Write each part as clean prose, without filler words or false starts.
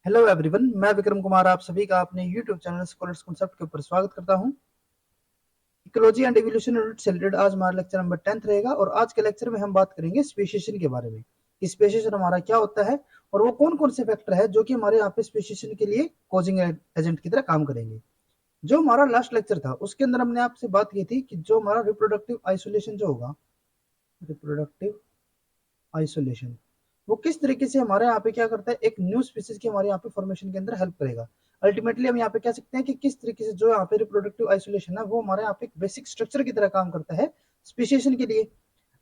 Hello everyone, मैं विक्रम कुमार आप सभी का अपने यूट्यूब चैनल स्कॉलर्स कॉन्सेप्ट के ऊपर स्वागत करता हूं। इकोलॉजी एंड एवोल्यूशन से रिलेटेड आज हमारा लेक्चर नंबर 10 रहेगा और आज के लेक्चर में हम बात करेंगे स्पेसिएशन के बारे में कि स्पेसिएशन हमारा क्या होता है और वो कौन कौन से फैक्टर है जो कि हमारे यहाँ पे स्पेसिएशन के लिए कॉजिंग एजेंट की तरह काम करेंगे। जो हमारा लास्ट लेक्चर था उसके अंदर हमने आपसे बात की थी कि जो हमारा रिप्रोडक्टिव आइसोलेशन जो होगा, रिप्रोडक्टिव आइसोलेशन वो किस तरीके से हमारे यहाँ पे क्या करता है, एक न्यू स्पीसीज की हमारे यहाँ पे फॉर्मेशन के अंदर हेल्प करेगा। अल्टीमेटली हम यहाँ पे कह सकते हैं कि किस तरीके से जो यहाँ पे रिप्रोडक्टिव आइसोलेशन है वो हमारे यहाँ पे एक बेसिक स्ट्रक्चर की तरह काम करता है स्पीसीएशन के लिए।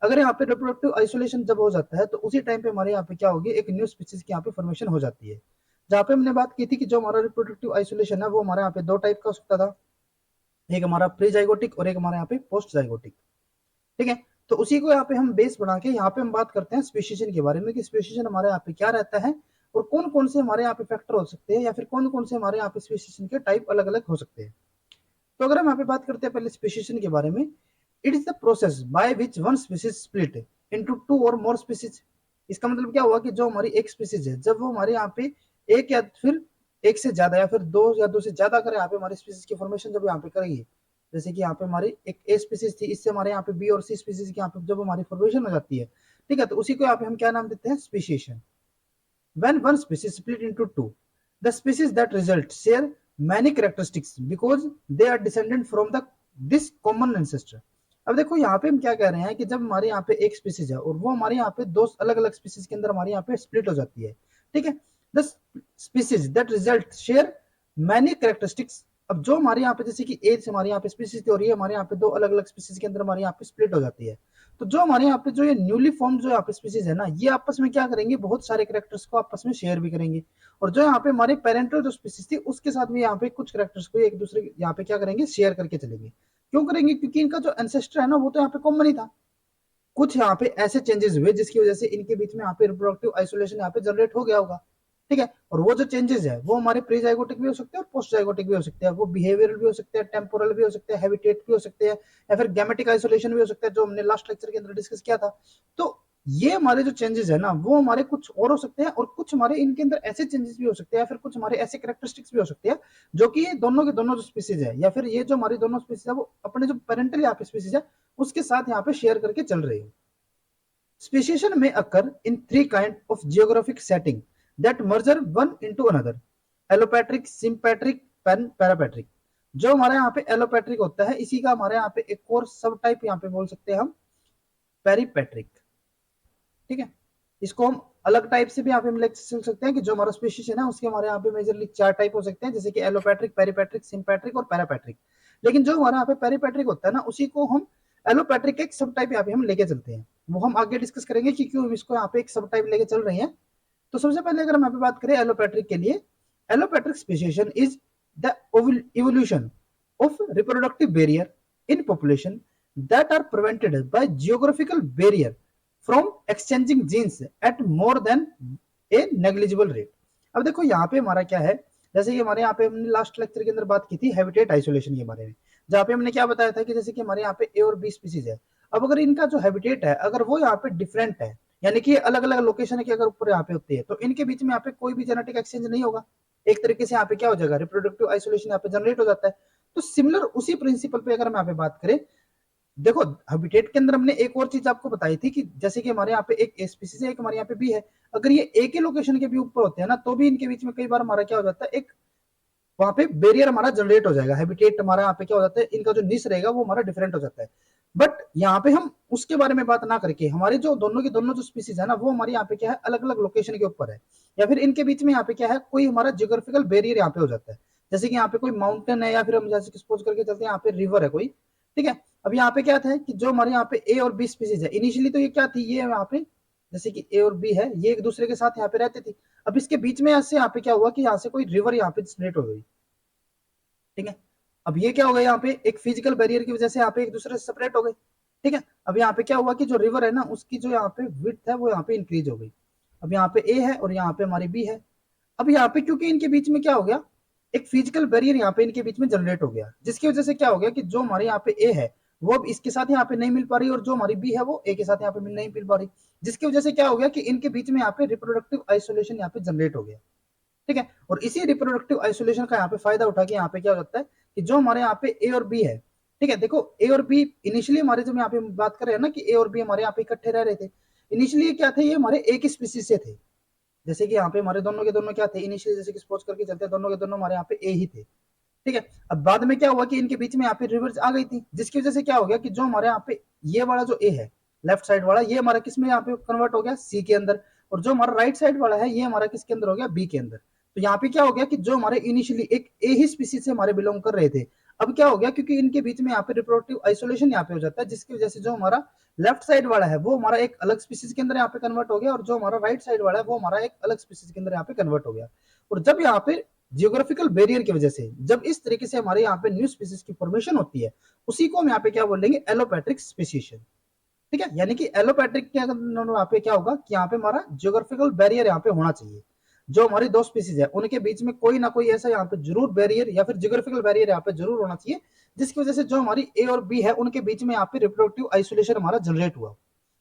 अगर यहाँ पे रिप्रोडक्टिव आइसोलेशन जब हो जाता है तो उसी टाइम पे हमारे यहाँ पे क्या होगी, एक न्यू स्पीसीज की यहाँ पे फॉर्मेशन हो जाती है। जहाँ पे हमने बात की थी कि जो हमारा रिप्रोडक्टिव आइसोलेशन है वो हमारे यहाँ पे दो टाइप का हो सकता था, एक हमारा प्री जाइगोटिक और एक हमारे यहाँ पे पोस्ट जाइगोटिक। ठीक है, तो उसी को यहाँ पे हम बेस बना के यहाँ पे हम बात करते हैं स्पेसिएशन के बारे में कि स्पेसिएशन हमारे यहाँ पे क्या रहता है और कौन कौन से हमारे यहाँ पे फैक्टर हो सकते हैं या फिर कौन कौन से हमारे यहाँ पे स्पेसिएशन के टाइप अलग अलग हो सकते हैं। तो अगर हम यहाँ पे बात करते हैं पहले स्पेसिएशन के बारे में, it is the process by which one species split into two और मोर स्पीसीज। इसका मतलब क्या हुआ कि जो हमारी एक स्पीसीज है जब वो हमारे यहाँ पे एक या फिर एक से ज्यादा या फिर दो या दो से ज्यादा अगर यहाँ पे हमारी स्पीसीज की फॉर्मेशन जब यहाँ पे करेगी, जैसे कि यहाँ पे हमारी एक ए स्पीसीज थी, इससे हमारे यहाँ पे बी और सी स्पीसीज की यहाँ पे जब हमारी फॉर्मेशन हो जाती है, ठीक है, तो उसी को यहाँ पे हम क्या नाम देते हैं, speciation. When one species split into two, the species that result share many characteristics because they are descendant from this common ancestor। अब देखो यहाँ पे हम क्या कह रहे हैं कि जब हमारे यहाँ पे एक स्पीसीज है और वो हमारे यहाँ पे दो अलग अलग स्पीसीज के अंदर हमारे यहाँ पे स्प्लिट हो जाती है, ठीक है, the species that result share many characteristics. अब जो हमारे यहाँ पे जैसे कि ए से हमारे यहाँ पे स्पीसीज थी और ये हमारे यहाँ पे दो अलग अलग स्पीसीज के अंदर हमारे यहाँ पे स्प्लिट हो जाती है, तो जो हमारे यहाँ पे जो ये न्यूली फॉर्म जो यहाँ पे स्पीसीज है ना, ये आपस में क्या करेंगे, बहुत सारे कैरेक्टर्स को आपस में शेयर भी करेंगे। और जो यहाँ पे हमारे पेरेंटल जो स्पीसीज थी उसके साथ भी यहाँ पे कुछ कैरेक्टर्स को एक दूसरे यहाँ पे क्या करेंगे, शेयर करके चलेंगे। क्यों करेंगे? क्योंकि इनका जो एंसेस्टर है ना वो तो यहाँ पे कॉमन ही था। कुछ यहाँ पे ऐसे चेंजेस हुए जिसकी वजह से इनके बीच में यहाँ पे रिप्रोडक्टिव आइसोलेशन यहाँ पे जनरेट हो गया होगा, ठीक है। और वो जो चेंजेस है वो हमारे प्री जाइगोटिक भी हो सकते हैं और पोस्ट जाइगोटिक भी हो सकते हैं, वो बिहेवियरल भी हो सकते हैं, टेम्पोरल भी हो सकते हैं, हैबिटेट भी हो सकते हैं, या फिर गैमेटिक आइसोलेशन भी हो सकता है जो हमने लास्ट लेक्चर के अंदर डिस्कस किया था। तो ये हमारे जो चेंजेस है ना वो हमारे कुछ और हो सकते हैं और कुछ हमारे इनके अंदर ऐसे चेंजेस भी हो सकते हैं, या फिर कुछ हमारे ऐसे कैरेक्टरिस्टिक्स भी हो सकते हैं जो कि ये दोनों के दोनों जो स्पीसीज है या फिर ये जो हमारी दोनों स्पीसीज है वो अपने जो पेरेंटल यहाँ पे स्पीसीज है उसके साथ यहाँ पे शेयर करके चल रही है। Speciation may occur in three kinds of geographic setting that merge one into another: allopatric, sympatric, parapatric। जो हमारे यहाँ पे एलोपैट्रिक होता है इसी का हमारे यहाँ पे एक और सब टाइप यहाँ पे बोल सकते हैं हम पेरीपैट्रिक, ठीक है। इसको हम अलग टाइप से भी यहाँ पे हम लिख सकते हैं कि जो हमारा स्पेसिएशन है उसके हमारे यहाँ पे मेजरली चार टाइप हो सकते हैं, जैसे कि एलोपैट्रिक, पेरीपैट्रिक, सिम्पैट्रिक और पैरापैट्रिक। लेकिन जो हमारे यहाँ पे पेरीपैट्रिक होता है ना उसी को हम एलोपैट्रिक एक सब टाइप यहाँ पे हम लेके चलते हैं। वो हम आगे डिस्कस करेंगे कि क्यों इसको यहाँ पे एक सब टाइप लेके चल रहे हैं। तो सबसे पहले अगर हम यहाँ पे बात करें एलोपैट्रिक के लिए, allopatric speciation is the evolution of reproductive barrier in population that are prevented by geographical barrier from exchanging genes at more than a negligible rate। अब देखो यहाँ पे हमारा क्या है, जैसे कि हमारे यहाँ पे हमने लास्ट लेक्चर के अंदर बात की थी हैबिटेट आइसोलेशन के बारे में, जहाँ पे हमने क्या बताया था कि जैसे कि हमारे यहाँ पे ए और बी स्पीसीज है, अब अगर इनका जो हैबिटेट है अगर वो यहाँ पे डिफरेंट है, यानी कि अलग अलग लोकेशन के अगर ऊपर यहाँ पे होती है, तो इनके बीच में यहाँ पे कोई भी जेनेटिक एक्सचेंज नहीं होगा। एक तरीके से यहाँ पे क्या हो जाएगा, रिप्रोडक्टिव आइसोलेशन यहाँ पे जनरेट हो जाता है। तो सिमिलर उसी प्रिंसिपल पे अगर हम यहाँ पे बात करें, देखो हैबिटेट के अंदर हमने एक और चीज आपको बताई थी कि जैसे कि हमारे यहाँ पे एक ए स्पीसीज है, एक हमारे यहाँ पे बी है, अगर ये एक ही लोकेशन के भी ऊपर होते हैं ना तो भी इनके बीच में कई बार हमारा क्या हो जाता है, एक वहां पे बैरियर हमारा जनरेट हो जाएगा, हैबिटेट हमारा यहाँ पे क्या हो जाता है, इनका जो निश रहेगा वो हमारा डिफरेंट हो जाता है। बट यहाँ पे हम उसके बारे में बात ना करके हमारे जो दोनों के दोनों जो स्पीसीज है ना वो हमारे यहाँ पे क्या है, अलग अलग लोकेशन के ऊपर है, या फिर इनके बीच में यहाँ पे क्या है, कोई हमारा जियोग्राफिकल बैरियर यहाँ पे हो जाता है। जैसे कि यहाँ पे कोई माउंटेन है या फिर हम जैसे सपोज करके चलते हैं यहाँ पे रिवर है कोई, ठीक है। अब यहाँ पे क्या था कि जो हमारे यहाँ पे ए और बी स्पीसीज है, इनिशियली तो ये क्या थी, ये यहाँ पे जैसे कि ए और बी है ये एक दूसरे के साथ यहाँ पे रहते थे। अब इसके बीच में ऐसे यहाँ पे क्या हुआ कि यहाँ से कोई रिवर यहाँ पे जनरेट हो गई, ठीक है। अब ये क्या हो गया, यहाँ पे एक फिजिकल बैरियर की वजह से यहाँ पे एक दूसरे से सेपरेट हो गए, ठीक है। अब यहाँ पे क्या हुआ कि जो रिवर है ना उसकी जो यहाँ पे विड्थ है वो यहाँ पे इंक्रीज हो गई। अब यहाँ पे ए है और यहाँ पे हमारी बी है। अब यहाँ पे क्योंकि इनके बीच में क्या हो गया, एक फिजिकल बैरियर यहाँ पे इनके बीच में जनरेट हो गया, जिसकी वजह से क्या हो गया कि जो हमारे यहाँ पे ए है वो अब इसके साथ यहाँ पे नहीं मिल पा रही और जो हमारी बी है वो ए के साथ यहाँ पे नहीं मिल पा रही, जिसकी वजह से क्या हो गया कि इनके बीच में यहाँ पे रिप्रोडक्टिव आइसोलेशन यहाँ पे जनरेट हो गया। ठीक है। और इसी रिप्रोडक्टिव आइसोलेशन का यहाँ पे फायदा उठा के यहाँ पे क्या हो जाता है कि जो हमारे यहाँ पे ए और बी है, ठीक है, देखो ए और बी इनिशियली हमारे जब यहाँ पे बात कर रहे हैं ना कि ए और बी हमारे यहाँ पे इकट्ठे रह रहे थे, इनिशियली क्या थे, ये हमारे एक ही स्पीसीज से थे। जैसे कि यहाँ पे हमारे दोनों के दोनों क्या थे इनिशियली, जैसे कि सपोज करके चलते हैं दोनों के दोनों हमारे यहाँ पे ए ही थे, ठीक है। अब बाद में क्या हुआ कि इनके बीच में यहाँ पे रिवर्स आ गई थी, जिसकी वजह से क्या हो गया कि जो हमारे यहाँ पे ये वाला जो ए है लेफ्ट साइड वाला, ये हमारा किस में यहाँ पे कन्वर्ट हो गया, सी के अंदर, और जो हमारा राइट साइड वाला है ये हमारा किसके अंदर हो गया, बी के अंदर। तो यहाँ पे क्या हो गया कि जो हमारे इनिशियली एक ए ही स्पीसीज से हमारे बिलोंग कर रहे थे, अब क्या हो गया क्योंकि इनके बीच में यहाँ पे रिप्रोडक्टिव आइसोलेशन यहाँ पे हो जाता है, जिसकी वजह से जो हमारा लेफ्ट साइड वाला है वो हमारा एक अलग स्पीसीज के अंदर यहाँ पे कन्वर्ट हो गया, और जो हमारा राइट साइड वाला है वो हमारा एक अलग स्पीसीज के अंदर यहाँ पे कन्वर्ट हो गया। और जब यहाँ पे जियोग्राफिकल बैरियर की वजह से जब इस तरीके से हमारे यहाँ पे न्यू स्पीसीज की फॉर्मेशन होती है, उसी को हम यहाँ पे क्या बोलेंगे, एलोपैट्रिक स्पीसीशन, ठीक है। यानी कि एलोपैट्रिक के यहाँ पे क्या होगा कि यहाँ पे हमारा जियोग्राफिकल बैरियर यहाँ पे होना चाहिए, जो हमारी दो स्पीसीज है उनके बीच में कोई ना कोई ऐसा यहाँ पे जरूर बैरियर या फिर जियोग्राफिकल बैरियर यहाँ पे जरूर होना चाहिए, जिसकी वजह से जो हमारी ए और बी है उनके बीच में यहाँ पे रिप्रोडक्टिव आइसोलेशन हमारा जनरेट हुआ।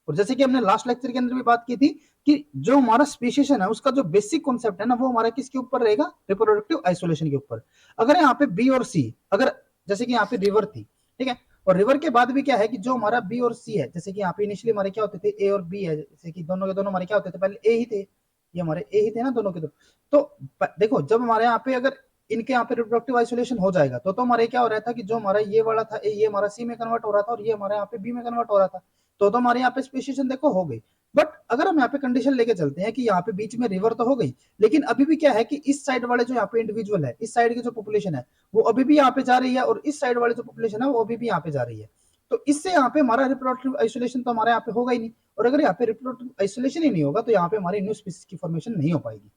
और जैसे कि हमने लास्ट लेक्चर के अंदर भी बात की थी कि जो हमारा स्पीशीशन है उसका जो बेसिक कॉन्सेप्ट है ना वो हमारा किसके ऊपर रहेगा, रिप्रोडक्टिव आइसोलेशन के ऊपर। अगर यहाँ पे बी और सी, अगर जैसे कि यहाँ पे रिवर थी, ठीक है, और रिवर के बाद भी क्या है कि जो हमारा बी और सी है, जैसे कि यहाँ पे इनिशियली हमारे क्या होते थे, ए और बी है, जैसे कि दोनों के दोनों हमारे क्या होते थे, पहले ए ही थे, ये हमारे ए ही थे ना दोनों के दो। तो देखो जब हमारे यहाँ पे अगर इनके यहाँ पे रिप्रोडक्टिव आइसोलेशन हो जाएगा तो हमारे क्या हो रहा था कि जो हमारा ये वाला था ये हमारा सी में कन्वर्ट हो रहा था और ये हमारे यहाँ पे बी में कन्वर्ट हो रहा था, तो हमारे यहाँ पे स्पेसिएशन देखो हो गई। बट अगर हम यहाँ पे कंडीशन लेके चलते हैं कि यहाँ पे बीच में रिवर तो हो गई, लेकिन अभी भी क्या है कि इस साइड वाले जो यहाँ पे इंडिविजुअल है, इस साइड की जो पॉपुलेशन है वो अभी भी यहाँ पे जा रही है, और इस साइड वाले जो पॉपुलेशन है वो अभी भी यहाँ पे जा रही है। तो इससे यहाँ पे हमारा रिप्रोडक्टिव आइसोलेशन तो हमारे यहाँ पे होगा ही नहीं, और अगर यहाँ पे रिप्रोडक्टिव आइसोलेशन ही नहीं होगा तो यहाँ पे हमारी न्यू स्पीसीज की फॉर्मेशन नहीं हो पाएगी।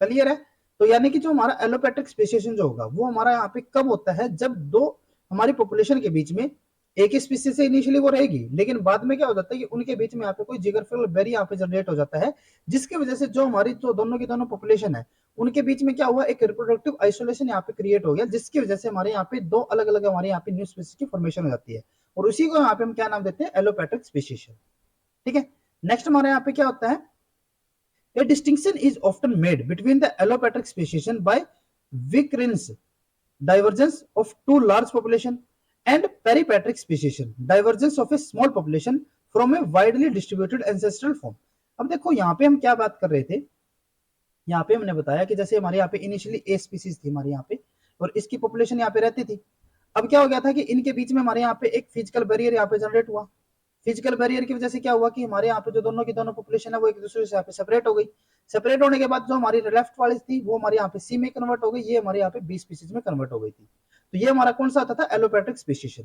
क्लियर है? तो यानी कि जो हमारा एलोपैट्रिक स्पेसिएशन जो होगा वो हमारा यहाँ पे कब होता है, जब दो हमारी पॉपुलेशन के बीच में एक ही स्पीसीज से इनिशियली वो रहेगी, लेकिन बाद में क्या हो जाता है कि उनके बीच में यहाँ पे कोई जियोग्राफिकल बैरियर यहाँ पे जनरेट हो जाता है, जिसकी वजह से जो हमारी जो दोनों की दोनों पॉपुलेशन है उनके बीच में क्या हुआ, एक रिप्रोडक्टिव आइसोलेशन यहाँ पे क्रिएट हो गया, जिसकी वजह से हमारे यहाँ पे दो अलग अलग हमारे यहाँ पे न्यू स्पीसीज की फॉर्मेशन हो जाती है, और उसी को यहाँ पे हम क्या नाम देते हैं, एलोपैट्रिक स्पेसिएशन। ठीक है। नेक्स्ट हमारे यहाँ पे क्या होता है, a distinction is often made between the allopatric speciation by Vickerin's divergence of two large population and peripatric speciation divergence of a small population from a widely distributed ancestral form। अब देखो यहाँ पे हम क्या बात कर रहे थे, यहाँ पे हमने बताया कि जैसे हमारे यहाँ पे इनिशियली ए स्पीसीज थी हमारे यहाँ पे, और इसकी पॉपुलेशन यहाँ पे रहती थी। अब क्या हो गया था कि इनके बीच में हमारे यहाँ पे एक फिजिकल बैरियर यहाँ पे जनरेट हुआ। फिजिकल बैरियर की वजह से क्या हुआ कि हमारे यहाँ पे जो दोनों की दोनों पॉपुलेशन है वो एक दूसरे से यहाँ पे सेपरेट हो गई। सेपरेट होने के बाद जो हमारी लेफ्ट वाली थी वो हमारे यहाँ पे सी में कन्वर्ट हो गई, ये हमारे यहाँ पे बी स्पीसीज में कन्वर्ट हो गई थी। तो ये हमारा कौन सा आता था, एलोपैट्रिक स्पेसिएशन।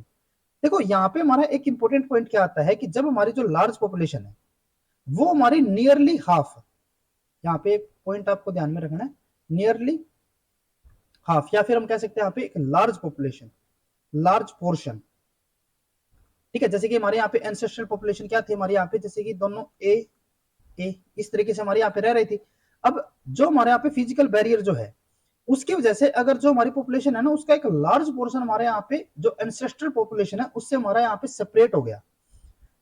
देखो यहाँ पे हमारा एक इंपॉर्टेंट पॉइंट क्या आता है कि जब हमारी जो लार्ज पॉपुलेशन है वो हमारी नियरली हाफ, यहाँ पे एक पॉइंट आपको ध्यान में रखना है, नियरली हाफ, या फिर हम कह सकते हैं यहाँ पे एक लार्ज पॉपुलेशन, लार्ज पोर्शन, ठीक है। जैसे कि हमारे यहाँ पे एंसेस्ट्रल पॉपुलेशन क्या थी हमारे यहाँ पे, जैसे कि दोनों ए इस तरीके से हमारे यहाँ पे रह रही थी। अब जो हमारे यहाँ पे फिजिकल बैरियर जो है उसकी वजह से अगर जो हमारी पॉपुलेशन है ना उसका एक लार्ज पोर्शन हमारे यहाँ पे जो एंसेस्ट्रल पॉपुलेशन है उससे हमारा यहाँ पे सेपरेट हो गया।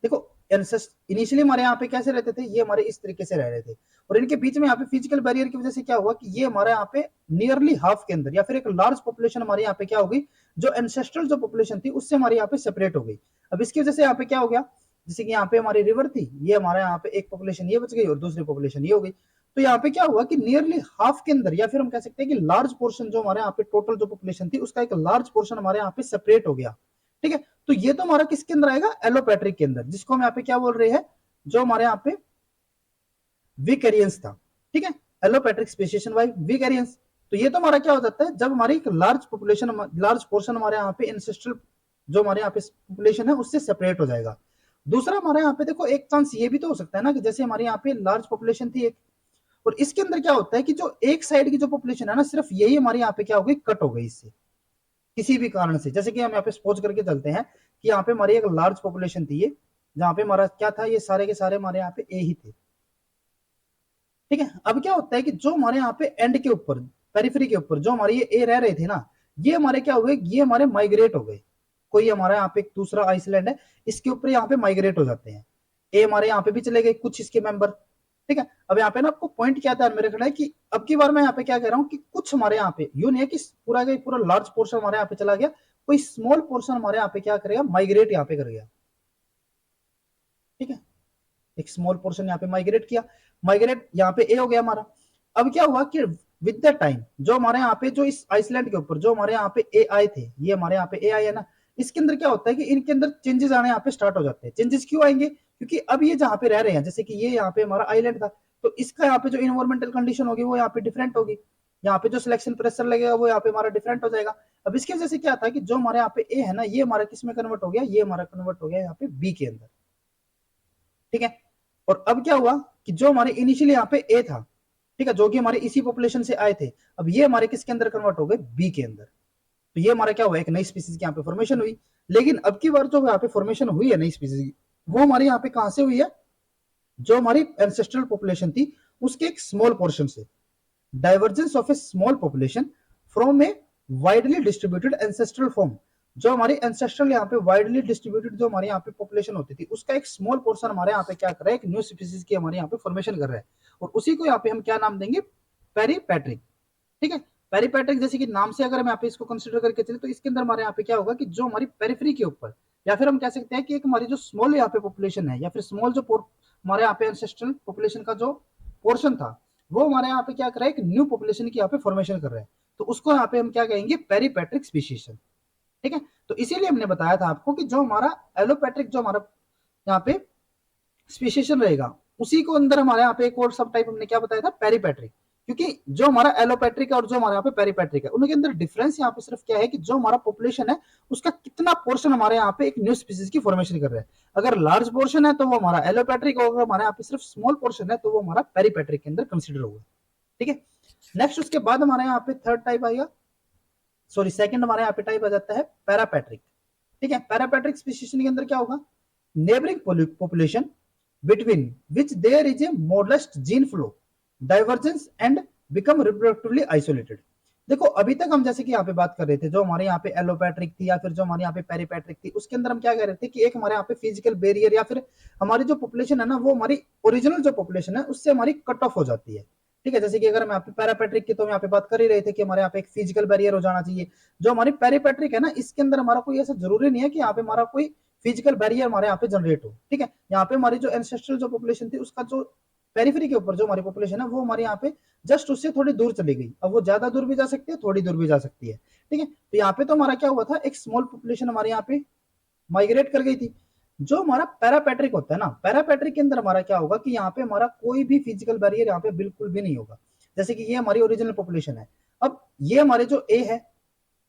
देखो इनिशियली हमारे यहाँ पे कैसे रहते थे, ये हमारे इस तरीके से रह रहे थे, और इनके बीच में यहाँ पे फिजिकल बैरियर की वजह से क्या हुआ कि ये हमारे यहाँ पे नियरली हाफ के अंदर या फिर एक लार्ज पॉपुलेशन हमारे यहाँ पे क्या हो गई, जो एंसेस्ट्रल जो पॉपुलेशन थी उससे हमारे यहाँ पे सेपरेट हो गई। अब इसकी वजह से यहाँ पे क्या हो गया, जैसे कि यहाँ पे हमारी रिवर थी, ये हमारे यहाँ पे एक पॉपुलेशन ये बच गई और दूसरी पॉपुलेशन ये हो गई। तो यहाँ पे क्या हुआ कि नियरली हाफ के अंदर या फिर हम कह सकते हैं कि लार्ज पोर्शन जो हमारे यहाँ पे टोटल जो पॉपुलेशन थी उसका एक लार्ज पोर्शन हमारे यहाँ पे सेपरेट हो गया। ठीक है। तो ये तो हमारा किसके अंदर आएगा, एलोपैट्रिक के अंदर, जिसको हम यहाँ पे क्या बोल रहे हैं, जो हमारे यहाँ पे विकेरियंस था। ठीक है, एलोपैट्रिक स्पेसिएशन बाय विकेरियंस। तो ये तो हमारा क्या हो जाता है, जब हमारी एक लार्ज पॉपुलेशन, लार्ज पोर्शन हमारे यहाँ पे एंसेस्ट्रल जो हमारे यहाँ पे पॉपुलेशन है उससे सेपरेट हो जाएगा। दूसरा हमारे यहाँ पे देखो एक चांस ये भी तो हो सकता है ना कि जैसे हमारे यहाँ पे लार्ज पॉपुलेशन थी एक, और इसके अंदर क्या होता है कि जो एक साइड की जो पॉपुलेशन है ना सिर्फ यही हमारे यहाँ पे क्या हो गई, कट हो गई इससे किसी भी कारण से। जैसे कि हम यहाँ पे सपोज करके चलते हैं कि यहाँ पे हमारी एक लार्ज पॉपुलेशन थी ये, जहाँ पे हमारा क्या था, ये सारे के सारे हमारे यहाँ पे ए ही थे। ठीक है। अब क्या होता है कि जो हमारे यहाँ पे एंड के ऊपर, पेरिफेरी के ऊपर जो हमारे ये ए रह रहे थे ना, ये हमारे क्या हुए, ये हमारे माइग्रेट हो गए। कोई हमारा यहाँ पे एक दूसरा आइसलैंड है, इसके ऊपर यहाँ पे माइग्रेट हो जाते हैं, ए हमारे यहाँ पे भी चले गए कुछ इसके मेंबर। ठीक है। अब यहाँ पे ना आपको पॉइंट क्या ध्यान में रखना है कि अब की बार मैं यहाँ पे क्या कह रहा हूँ कि कुछ हमारे यहाँ पे यूं नहीं है कि पूरा का पूरा लार्ज पोर्शन हमारे यहाँ पे चला गया, कोई स्मॉल पोर्शन हमारे यहाँ पे क्या करेगा, माइग्रेट यहाँ पे कर गया। ठीक है, एक स्मॉल पोर्शन यहाँ पे माइग्रेट किया, माइग्रेट यहाँ पे ए हो गया हमारा। अब क्या हुआ कि विद द टाइम जो हमारे यहाँ पे जो इस आइसलैंड के ऊपर जो हमारे यहाँ पे ए आए थे, ये हमारे यहाँ पे ए आए है ना, इसके अंदर क्या होता है कि इनके अंदर चेंजेस आने यहाँ पे स्टार्ट हो जाते हैं। चेंजेस क्यों आएंगे, क्योंकि अब ये जहाँ पे रह रहे हैं, जैसे कि ये यहाँ पे हमारा आइलैंड था, तो इसका यहाँ पे जो इन्वायरमेंटल कंडीशन होगी वो यहाँ पे डिफरेंट होगी, यहाँ पे जो सिलेक्शन प्रेशर लगेगा वो यहाँ पे हमारा डिफरेंट हो जाएगा। अब इसकी वजह से क्या था कि जो हमारे यहाँ पे ए है ना, ये हमारा किस में कन्वर्ट हो गया, ये हमारा कन्वर्ट हो गया यहाँ पे बी के अंदर। ठीक है, और अब क्या हुआ कि जो हमारे इनिशियली यहाँ पे ए था, ठीक है, जो कि हमारे इसी पॉपुलेशन से आए थे, अब ये हमारे किसके अंदर कन्वर्ट हो गए, बी के अंदर। तो ये हमारा क्या हुआ, एक नई स्पीसीज की यहाँ पे फॉर्मेशन हुई। लेकिन अब की बार जो यहाँ पे फॉर्मेशन हुई है नई स्पीसीज की, वो हमारे यहाँ पे कहां से हुई है, जो हमारी एंसेस्ट्रल पॉपुलेशन थी उसके एक स्मॉल पोर्शन से। Divergence of A small population from A widely distributed ancestral form, जो हमारी एंसेस्ट्रल यहाँ पे वाइडली डिस्ट्रीब्यूटेड जो हमारे यहाँ पे पॉपुलेशन होती थी, उसका एक स्मॉल पोर्शन हमारे यहाँ पे क्या कर रहा है, एक न्यू स्पीसीज की हमारे यहाँ पे फॉर्मेशन कर रहा है, और उसी को यहाँ पे हम क्या नाम देंगे, पेरीपैट्रिक। ठीक है, पेरीपैट्रिक जैसे कि नाम से अगर हम यहाँ पे इसको कंसिडर करके चले, तो इसके अंदर हमारे यहाँ पे क्या होगा कि जो हमारी पेरिफेरी के ऊपर, या फिर हम कह सकते हैं कि एक हमारी जो स्मॉल यहाँ पे पॉपुलेशन है, या फिर स्मॉल जो हमारे यहाँ पे एंसेस्ट्रल पॉपुलेशन का जो पोर्शन था, वो हमारे यहाँ पे क्या कर रहा है, एक न्यू पॉपुलेशन की यहाँ पे फॉर्मेशन कर रहा है, तो उसको यहाँ पे हम क्या कहेंगे, पेरीपैट्रिक स्पीशीज। ठीक है, तो इसीलिए हमने बताया था आपको कि जो हमारा एलोपैट्रिक जो हमारा यहाँ पे स्पीशीशन रहेगा, उसी को अंदर हमारे यहाँ पे एक और सब टाइप हमने क्या बताया था, पेरीपैट्रिक। क्योंकि जो हमारा एलोपैट्रिक है और जो हमारे यहाँ पे पेरीपैट्रिक है, उनके अंदर डिफरेंस यहाँ पे सिर्फ क्या है कि जो हमारा पॉपुलेशन है उसका कितना पोर्शन हमारे यहाँ पे एक न्यू स्पीसीज की फॉर्मेशन कर रहा है। अगर लार्ज पोर्शन है तो वो हमारा एलोपैट्रिक होगा, हमारे यहाँ पे सिर्फ स्मॉल पोर्शन है तो वो हमारा पेरीपैट्रिक के अंदर कंसिडर होगा। ठीक है, नेक्स्ट उसके बाद हमारे यहाँ पे थर्ड टाइप आएगा, सॉरी सेकंड हमारे यहाँ पे टाइप आ जाता है पैरापैट्रिक। ठीक है, पैरापैट्रिक स्पीशीशन के अंदर क्या होगा, neighbouring population between which there is a modest gene flow divergence and become reproductively isolated। देखो अभी तक हम जैसे कि यहाँ पे बात कर रहे थे, जो हमारे यहाँ पे एलोपैट्रिक थी या फिर जो हमारे यहाँ पे पेरीपैट्रिक थी, उसके अंदर हम क्या कह रहे थे कि एक हमारे यहाँ पे फिजिकल बैरियर या फिर हमारी जो पॉपुलेशन है ना, वो हमारी ओरिजिनल जो पॉपुलेशन है उससे हमारी कट ऑफ हो जाती है। ठीक है, जैसे कि अगर हम यहाँ पे पैरापैट्रिक की तो हम यहाँ पे बात कर ही रहे थे कि हमारे यहाँ पे एक फिजिकल बैरियर हो जाना चाहिए। जो हमारी पेरीपैट्रिक है ना, इसके अंदर हमारा कोई ऐसा जरूरी नहीं है कि यहाँ पे हमारा कोई फिजिकल बैरियर हमारे यहाँ पे जनरेट हो। ठीक है, यहाँ पे हमारी जो एंसेस्ट्रल जो पॉपुलेशन थी उसका जो पेरिफेरी के ऊपर जो हमारी पॉपुलेशन है वो हमारे यहाँ पे जस्ट उससे थोड़ी दूर चली गई। अब वो ज्यादा दूर भी जा सकती है, थोड़ी दूर भी जा सकती है। ठीक है, तो यहाँ पे तो हमारा क्या हुआ था, एक स्मॉल पॉपुलेशन हमारे यहाँ पे माइग्रेट कर गई थी। जो हमारा पैरापैट्रिक होता है ना, पैरापैट्रिक के अंदर हमारा क्या होगा कि यहाँ पे हमारा कोई भी फिजिकल बैरियर यहाँ पे बिल्कुल भी नहीं होगा। जैसे कि ये हमारी ओरिजिनल पॉपुलेशन है, अब ये हमारे जो ए है,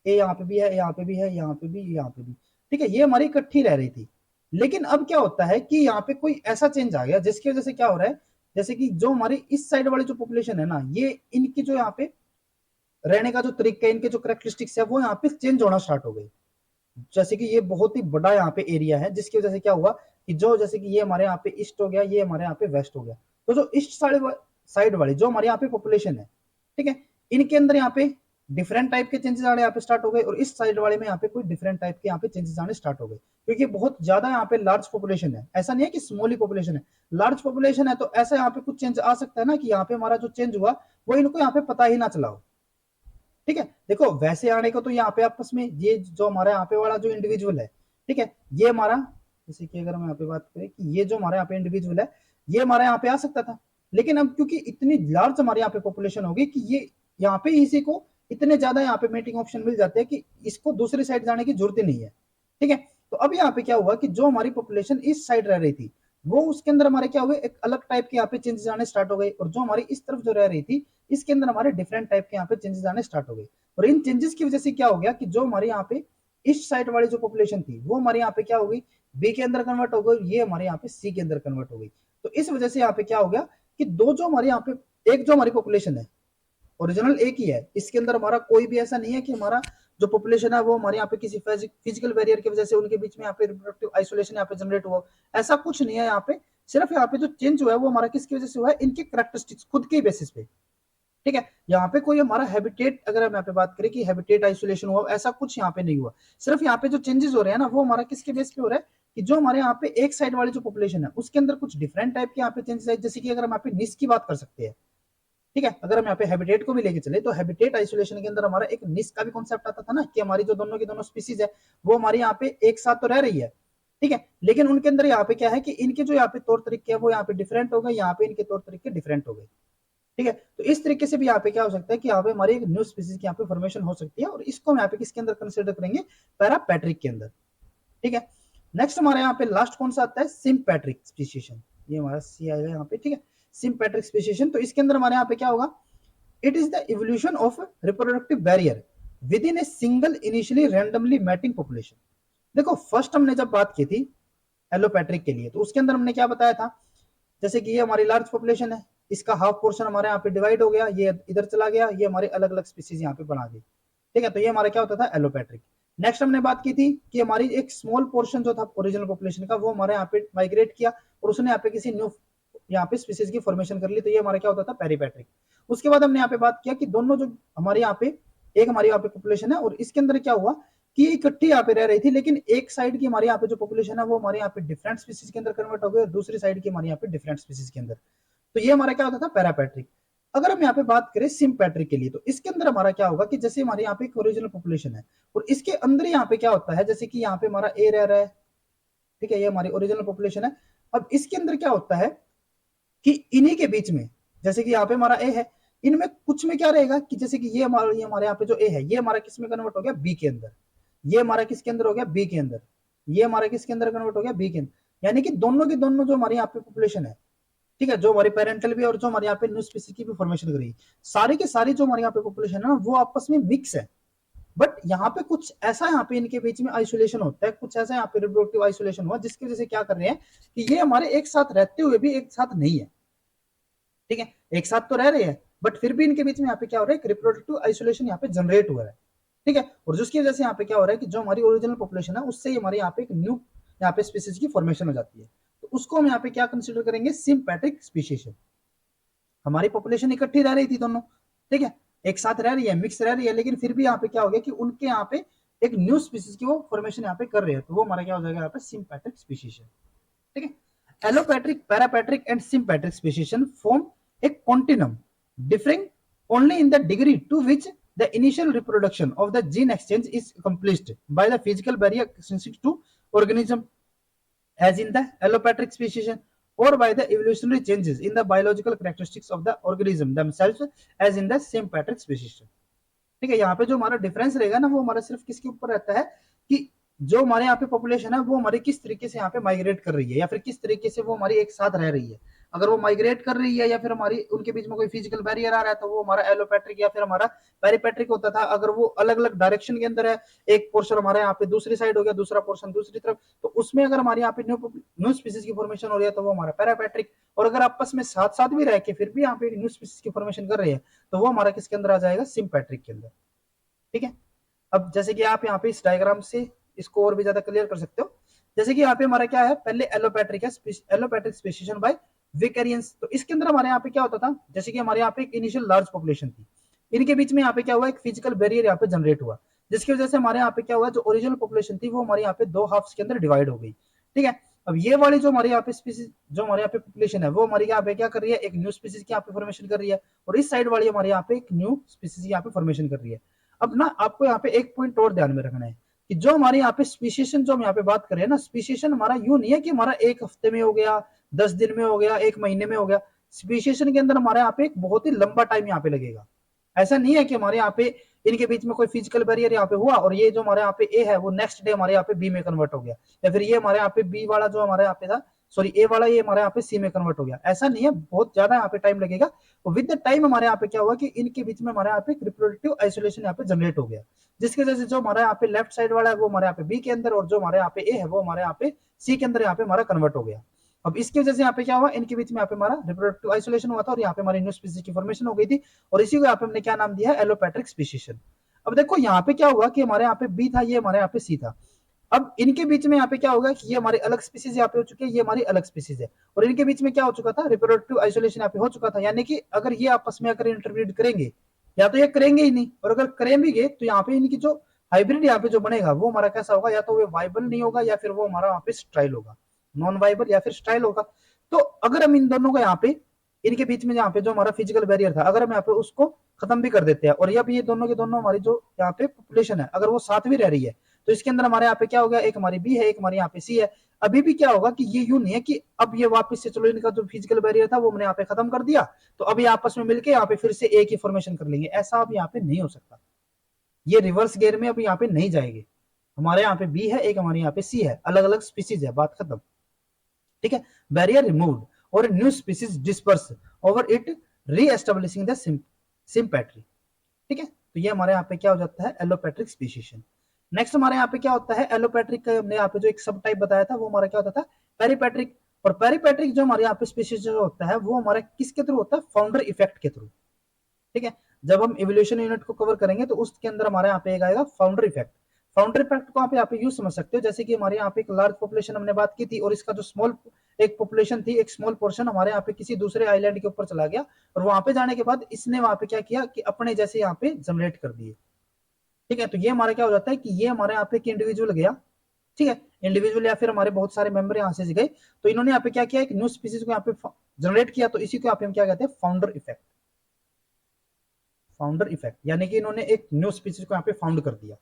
ए यहाँ पे भी है, यहाँ पे भी है, यहाँ पे भी, यहाँ पे भी। ठीक है, ये हमारी इकट्ठी रह रही थी। लेकिन अब क्या होता है कि यहाँ पे कोई ऐसा चेंज आ गया जिसकी वजह से क्या हो रहा है, जैसे कि जो हमारी इस साइड वाली जो पॉपुलेशन है ना, ये इनकी जो यहाँ पे रहने का जो तरीका है, इनके जो करेक्टरिस्टिक्स है वो यहाँ पे चेंज होना स्टार्ट हो गई। जैसे कि ये बहुत ही बड़ा यहाँ पे एरिया है, जिसकी वजह से क्या हुआ कि जो जैसे कि ये हमारे यहाँ पे ईस्ट हो गया, ये हमारे यहाँ पे वेस्ट हो गया, तो जो ईस्ट साइड वाली जो हमारे यहाँ पे पॉपुलेशन है, ठीक है, इनके अंदर यहाँ पे डिफरेंट टाइप के चेंजेस आने यहाँ पे स्टार्ट हो गए, और इस साइड वाले में यहाँ पे कोई डिफरेंट टाइप के यहाँ पे चेंजेस आने स्टार्ट हो गए, क्योंकि बहुत ज्यादा यहाँ पे लार्ज पॉपुलेशन है। ऐसा नहीं है कि स्मॉल ही पॉपुलेशन है, लार्ज पॉपुलेशन है, तो ऐसा यहाँ पे कुछ चेंज आ सकता है ना कि यहाँ पे हमारा जो चेंज हुआ वो इनको यहाँ पे पता ही ना चला हो। ठीक है, देखो वैसे आने को तो यहाँ पे आपस में ये जो हमारा यहाँ पे वाला जो इंडिविजुअल है, ठीक है, ये हमारा जैसे कि अगर हम यहाँ पे बात करें कि ये जो हमारे यहाँ पे इंडिविजुअल है, ये हमारे यहाँ पे आ सकता था। लेकिन अब क्योंकि इतनी लार्ज हमारे यहाँ पे पॉपुलेशन होगी कि ये यहाँ पे इसी को इतने ज्यादा यहाँ पे मीटिंग ऑप्शन मिल जाते हैं कि इसको दूसरी साइड जाने की जरूरत ही नहीं है। ठीक है, तो अब यहाँ पे क्या हुआ कि जो हमारी पॉपुलेशन इस साइड रह रही थी, वो उसके अंदर हमारे क्या हुए, एक अलग टाइप के यहाँ पे चेंजेस आने स्टार्ट हो गए, और जो हमारी इस तरफ जो रह रही थी, इसके अंदर हमारे डिफरेंट टाइप के यहाँ पे चेंजेस आने स्टार्ट हो गए। और इन चेंजेस की वजह से क्या हो गया कि जो हमारे यहाँ पे ईस्ट साइड वाली जो पॉपुलेशन थी वो हमारे यहाँ पे क्या हो गई, बी के अंदर कन्वर्ट हो गई, ये हमारे यहाँ पे सी के अंदर कन्वर्ट हो गई। तो इस वजह से यहाँ पे क्या हो गया कि दो जो हमारे यहाँ पे एक जो हमारी पॉपुलेशन है ओरिजिनल एक ही है, इसके अंदर हमारा कोई भी ऐसा नहीं है कि हमारा जो पॉपुलेशन है वो हमारे यहाँ पे किसी फिजिकल बैरियर की वजह से उनके बीच में यहाँ पे रिप्रोडक्टिव आइसोलेशन यहाँ पे जनरेट हुआ, ऐसा कुछ नहीं है। यहाँ पे सिर्फ यहाँ पे जो चेंज हुआ है वो हमारा किसकी वजह से हुआ है, इनके करेक्टरिस्टिक्स खुद के बेसिस पे। ठीक है, यहाँ पे कोई हमारा हैबिटेट अगर हम यहाँ पे बात करें कि हैबिटेट आइसोलेशन हुआ, ऐसा कुछ यहाँ पे नहीं हुआ। सिर्फ यहाँ पे जो चेंजेस हो रहे हैं ना वो हमारा किसके बेस पे हो रहा है, कि जो हमारे यहाँ पे एक साइड वाली जो पॉपुलेशन है उसके अंदर कुछ डिफरेंट टाइप के यहाँ पे चेंजेस है। जैसे कि अगर हम यहाँ पे निश की बात कर सकते हैं, ठीक है, अगर हम यहाँ पे हैबिटेट को भी लेके चले तो हैबिटेट आइसोलेशन के अंदर हमारा एक निश का भी कॉन्सेप्ट आता था ना, कि हमारी जो दोनों की दोनों स्पीसीज है वो हमारी यहाँ पे एक साथ तो रह रही है, ठीक है, लेकिन उनके अंदर यहाँ पे क्या है कि इनके जो यहाँ पे तौर तरीके है वो यहाँ पे डिफरेंट हो गए, यहाँ पे इनके तौर तरीके डिफरेंट हो गए, ठीक है। तो इस तरीके से भी यहाँ पे क्या हो सकता है कि यहाँ पे हमारी एक न्यू स्पीसीज की यहाँ पे फॉर्मेशन हो सकती है, और इसको हम यहाँ पे किसके अंदर कंसिडर करेंगे, पैरापैट्रिक के अंदर, ठीक है। नेक्स्ट हमारे यहाँ पे लास्ट कौन सा आता है, सिम्पैट्रिक स्पीशीशन, ये हमारा सी आएगा यहाँ पे, ठीक है, सिम्पैट्रिक स्पीशीशन। तो इसके अंदर हमारे यहाँ पे क्या होगा, it is the evolution of reproductive barrier within a single initially randomly mating population. देखो फर्स्ट हमने जब बात की थी एलोपैट्रिक के लिए तो उसके अंदर हमने क्या बताया था, जैसे कि ये हमारी लार्ज पॉपुलेशन है, इसका हाफ पोर्शन हमारे यहाँ पे डिवाइड हो गया, ये इधर चला गया, ये हमारे अलग अलग स्पीसीज यहाँ पे बना दी, ठीक है, तो ये हमारा क्या होता था एलोपैट्रिक। नेक्स्ट हमने बात की थी कि हमारी एक स्मॉल पोर्शन जो था ओरिजिनल पॉपुलेशन का वो हमारे यहाँ पे माइग्रेट किया और उसने यहाँ पे किसी न्यू यहाँ पे स्पीसीज की फॉर्मेशन कर ली, तो ये हमारा क्या होता था पेरीपैट्रिक। उसके बाद हमने यहाँ पे बात किया कि दोनों जो हमारे यहाँ पे एक हमारी यहाँ पे पॉपुलेशन है और इसके अंदर क्या हुआ कि इकट्ठी यहाँ पे रह रही थी, लेकिन एक साइड की हमारे यहाँ पे जो पॉपुलेशन है वो हमारे यहाँ पे डिफरेंट स्पीसीज के अंदर कन्वर्ट हो गई और दूसरी साइड की हमारे यहाँ पे डिफरेंट स्पीसीज के अंदर, तो ये हमारा क्या होता था पैरापैट्रिक। अगर हम यहाँ पे बात करें सिम्पैट्रिक के लिए तो इसके अंदर हमारा क्या होगा कि जैसे हमारे यहाँ पे एक ओरिजिनल पॉपुलेशन है और इसके अंदर यहाँ पे क्या होता है, जैसे कि यहाँ पे हमारा ए रह रहा है, ठीक है, ये हमारी ओरिजिनल पॉपुलेशन है। अब इसके अंदर क्या होता है कि इन्हीं के बीच में, जैसे कि यहाँ पे हमारा ए है, इनमें कुछ में क्या रहेगा कि जैसे कि ये हमारे यहाँ पे जो ए है ये हमारा किस में कन्वर्ट हो गया, बी के अंदर, ये हमारा किसके अंदर हो गया, बी के अंदर, ये हमारा किसके अंदर कन्वर्ट हो गया, बी के अंदर, यानी कि दोनों के दोनों जो हमारे यहाँ पे पॉपुलेशन है, ठीक है, जो हमारी पेरेंटल भी और जो हमारे यहाँ पे न्यू स्पीसीज की भी फॉर्मेशन करी, सारी की सारी जो हमारे यहाँ पे पॉपुलेशन है ना वो आपस में मिक्स है, बट यहाँ पे कुछ ऐसा यहाँ पे इनके बीच में आइसोलेशन होता है, कुछ ऐसा यहाँ पे रिप्रोडक्टिव आइसोलेशन हुआ जिसकी वजह से क्या कर रहे हैं कि ये हमारे एक साथ रहते हुए भी एक साथ नहीं है, ठीक है, एक साथ तो रह रहे हैं बट फिर भी इनके बीच में यहाँ पे क्या हो रहा है, रिप्रोडक्टिव आइसोलेशन यहाँ पे जनरेट हो रहा है, ठीक है, और जिसकी वजह से यहाँ पे क्या हो रहा है कि जो हमारी ओरिजिनल पॉपुलेशन है उससे हमारे यहाँ पे एक न्यू यहाँ पे स्पीसीज की फॉर्मेशन हो जाती है, तो उसको हम यहाँ पे क्या कंसिडर करेंगे, सिम्पैट्रिक स्पीशीज। हमारी पॉपुलेशन इकट्ठी रह रही थी दोनों, ठीक है, एक साथ रह रही है, मिक्स रह रही है, लेकिन फिर भी यहाँ पे क्या हो गया कि उनके यहाँ पे एक न्यू स्पीसीज की वो फॉर्मेशन यहाँ पे कर रहे हैं, तो वो हमारा क्या हो जाएगा यहाँ पे सिम्पैट्रिक स्पीशीज, ठीक है। Allopatric, पैरापैट्रिक and sympatric species form a continuum differing only in the degree to which the initial reproduction of the gene exchange is accomplished by the physical barrier extrinsic to organism as in the allopathic species or by the evolutionary changes in the biological characteristics of the organism themselves as in the sympatric species। ठीक है, यहाँ पे जो हमारा difference रहेगा ना वो हमारा सिर्फ किसके ऊपर रहता है कि जो हमारे यहाँ पे पॉपुलेशन है वो हमारी किस तरीके से यहाँ पे माइग्रेट कर रही है या फिर किस तरीके से वो हमारी एक साथ रह रही है। अगर वो माइग्रेट कर रही है या फिर हमारी उनके बीच में कोई फिजिकल बैरियर आ रहा है तो वो हमारा एलोपैट्रिक या फिर हमारा पेरीपैट्रिक होता था। अगर वो अलग अलग डायरेक्शन के अंदर है, एक पोर्शन हमारे यहाँ पे दूसरी साइड हो गया, दूसरा पोर्शन दूसरी तरफ, तो उसमें अगर हमारे यहाँ पे न्यू स्पीसीज की फॉर्मेशन हो रही है तो वो हमारा पैरापैट्रिक, और अगर आपस में साथ साथ भी रह के फिर भी यहाँ पे न्यू स्पीसीज की फॉर्मेशन कर रहे हैं तो वो हमारा किसके अंदर आ जाएगा, सिम्पैट्रिक के अंदर। ठीक है, अब जैसे कि आप यहाँ पे इस डायग्राम से इसको और भी ज्यादा क्लियर कर सकते हो। जैसे कि यहाँ पे हमारा क्या है, पहले एलोपैट्रिक है, एलोपैट्रिक स्पेसिएशन बाय विकेरियंस। तो इसके अंदर हमारे यहाँ पे क्या होता था, जैसे कि हमारे यहाँ पे एक इनिशियल लार्ज पॉपुलेशन थी, इनके बीच में यहाँ पे क्या हुआ, एक फिजिकल बैरियर यहाँ पे जनरेट हुआ, जिसकी वजह से हमारे यहाँ पे क्या हुआ, जो ओरिजिनल पॉपुलेशन थी वो हमारे यहाँ पे दो हाफ्स के अंदर डिवाइड हो गई। ठीक है, अब ये वाली जो हमारे यहाँ पे स्पीसीज, जो हमारे यहाँ पे पॉपुलेशन है वो हमारी यहाँ पे क्या कर रही है, एक न्यू स्पीसीज की यहाँ पे फॉर्मेशन कर रही है, और इस साइड वाली हमारे यहाँ पे एक न्यू स्पीसीज यहाँ पे फॉर्मेशन कर रही है। अब ना आपको यहाँ पे एक पॉइंट और ध्यान में रखना है कि जो हमारे यहाँ पे स्पीशीएशन जो हम यहाँ पे बात कर रहे हैं ना, स्पीशीएशन हमारा यूं नहीं है कि हमारा एक हफ्ते में हो गया, 10 दिन में हो गया, एक महीने में हो गया। स्पीशीएशन के अंदर हमारे यहाँ पे एक बहुत ही लंबा टाइम यहाँ पे लगेगा। ऐसा नहीं है कि हमारे यहाँ पे इनके बीच में कोई फिजिकल बैरियर यहाँ पे हुआ और ये जो हमारे यहाँ पे ए है वो नेक्स्ट डे हमारे यहाँ पे बी में कन्वर्ट हो गया, या फिर ये हमारे यहाँ पे बी वाला जो हमारे यहाँ पे था, सॉरी ए वाला, ये हमारे यहाँ पे सी में कन्वर्ट हो गया। ऐसा नहीं है, बहुत ज्यादा यहाँ पे टाइम लगेगा। विद द टाइम हमारे यहाँ पे क्या हुआ कि इनके बीच में हमारे यहाँ पे रिप्रोडक्टिव आइसोलेशन यहाँ पे जनरेट हो गया, जिसकी वजह से जो हमारे यहाँ पे लेफ्ट साइड वाला है वो हमारे यहाँ पे बी के अंदर, और जो हमारे यहाँ पे ए है वो हमारे यहाँ पे सी के अंदर यहाँ पे हमारा कन्वर्ट हो गया। अब इसकी वजह से यहाँ पे क्या हुआ, इनके बीच में यहाँ पे हमारा रिप्रोडक्टिव आइसोलेशन हुआ था और यहाँ पे हमारी न्यू स्पीसीज की फॉर्मेशन हो गई थी, और इसी को यहाँ पे हमने क्या नाम दिया है, एलोपैट्रिक स्पीशीएशन। अब देखो यहाँ पे क्या हुआ कि हमारे यहाँ पे बी था, ये हमारे यहाँ पे सी था। अब इनके बीच में यहाँ पे क्या होगा कि ये हमारे अलग स्पीसीज यहाँ पे हो चुके हैं, ये हमारी अलग स्पीसीज है, और इनके बीच में क्या हो चुका था, रिप्रोडक्टिव आइसोलेशन यहाँ पे हो चुका था। यानी कि अगर ये आपस में अगर इंटरब्रीड करेंगे, या तो ये करेंगे ही नहीं, और अगर करेंगे तो यहाँ पे इनकी जो हाइब्रिड यहाँ पे जो बनेगा वो हमारा कैसा होगा, या तो वो वाइबल नहीं होगा या फिर वो हमारा वहाँ पे स्टाइल होगा, नॉन वाइबल या फिर स्टाइल होगा। तो अगर हम इन दोनों को यहाँ पे, इनके बीच में यहाँ पे जो हमारा फिजिकल बैरियर था, अगर हम यहाँ पे उसको खत्म भी कर देते हैं, और या भी ये दोनों के दोनों हमारी जो यहाँ पे पॉपुलेशन है अगर वो साथ भी रह रही है, तो इसके अंदर हमारे यहाँ पे क्या हो गया, एक हमारी बी है, एक हमारी यहाँ पे सी है। अभी भी क्या होगा कि ये यूं नहीं है कि अब ये वापस से, चलो इनका जो फिजिकल बैरियर था वो हमने यहाँ पे खत्म कर दिया, तो अभी आपस में मिलके यहाँ पे फिर से एक ही फॉर्मेशन कर लेंगे, ऐसा अब यहाँ पे नहीं हो सकता। ये रिवर्स गेयर में अब यहाँ पे नहीं जाएंगे। हमारे यहाँ पे बी है, एक हमारे यहाँ पे सी है, अलग अलग स्पीसीज है, बात खत्म। ठीक है, बैरियर रिमूव्ड और new species disperse over it, री एस्टेब्लिशिंग द सिंपैट्री। ठीक है, तो ये हमारे यहाँ पे क्या हो जाता है, एलोपैट्रिक स्पीशीशन। नेक्स्ट हमारे यहाँ पे क्या होता है, एलोपैट्रिक का हमने यहाँ पे जो एक सब टाइप बताया था वो हमारा क्या होता था, पेरीपैट्रिक। और पेरीपैट्रिक जो हमारे यहाँ पे स्पीशीज जो होता है वो हमारे किसके थ्रू होता है, फाउंडर इफेक्ट के थ्रू। ठीक है, जब हम इवोल्यूशन यूनिट को कवर करेंगे तो उसके अंदर हमारे यहाँ पे एक आएगा फाउंडर इफेक्ट। फाउंडर इफेक्ट को आप यहाँ पे यूज समझ सकते हो, जैसे कि हमारे यहाँ पे एक लार्ज पॉपुलेशन हमने बात की थी, और इसका जो स्मॉल एक पॉपुलेशन थी, एक स्मॉल पोर्शन हमारे यहाँ पे किसी दूसरे आइलैंड के ऊपर चला गया, और वहां पे जाने के बाद इसने वहां पे क्या किया कि अपने जैसे यहाँ पे जनरेट कर दिए। ठीक है, तो ये हमारा क्या हो जाता है कि ये हमारे यहाँ पे एक इंडिविजुअल गया। ठीक है, इंडिविजुअल या फिर हमारे बहुत सारे मेंबर यहाँ से गए, तो इन्होंने यहाँ पे क्या किया, एक न्यू स्पीसीज को यहाँ पे जनरेट किया, तो इसी को यहाँ पे हम क्या कहते हैं, फाउंडर इफेक्ट। फाउंडर इफेक्ट यानी कि इन्होंने एक न्यू स्पीसीज को यहाँ पे फाउंड कर दिया।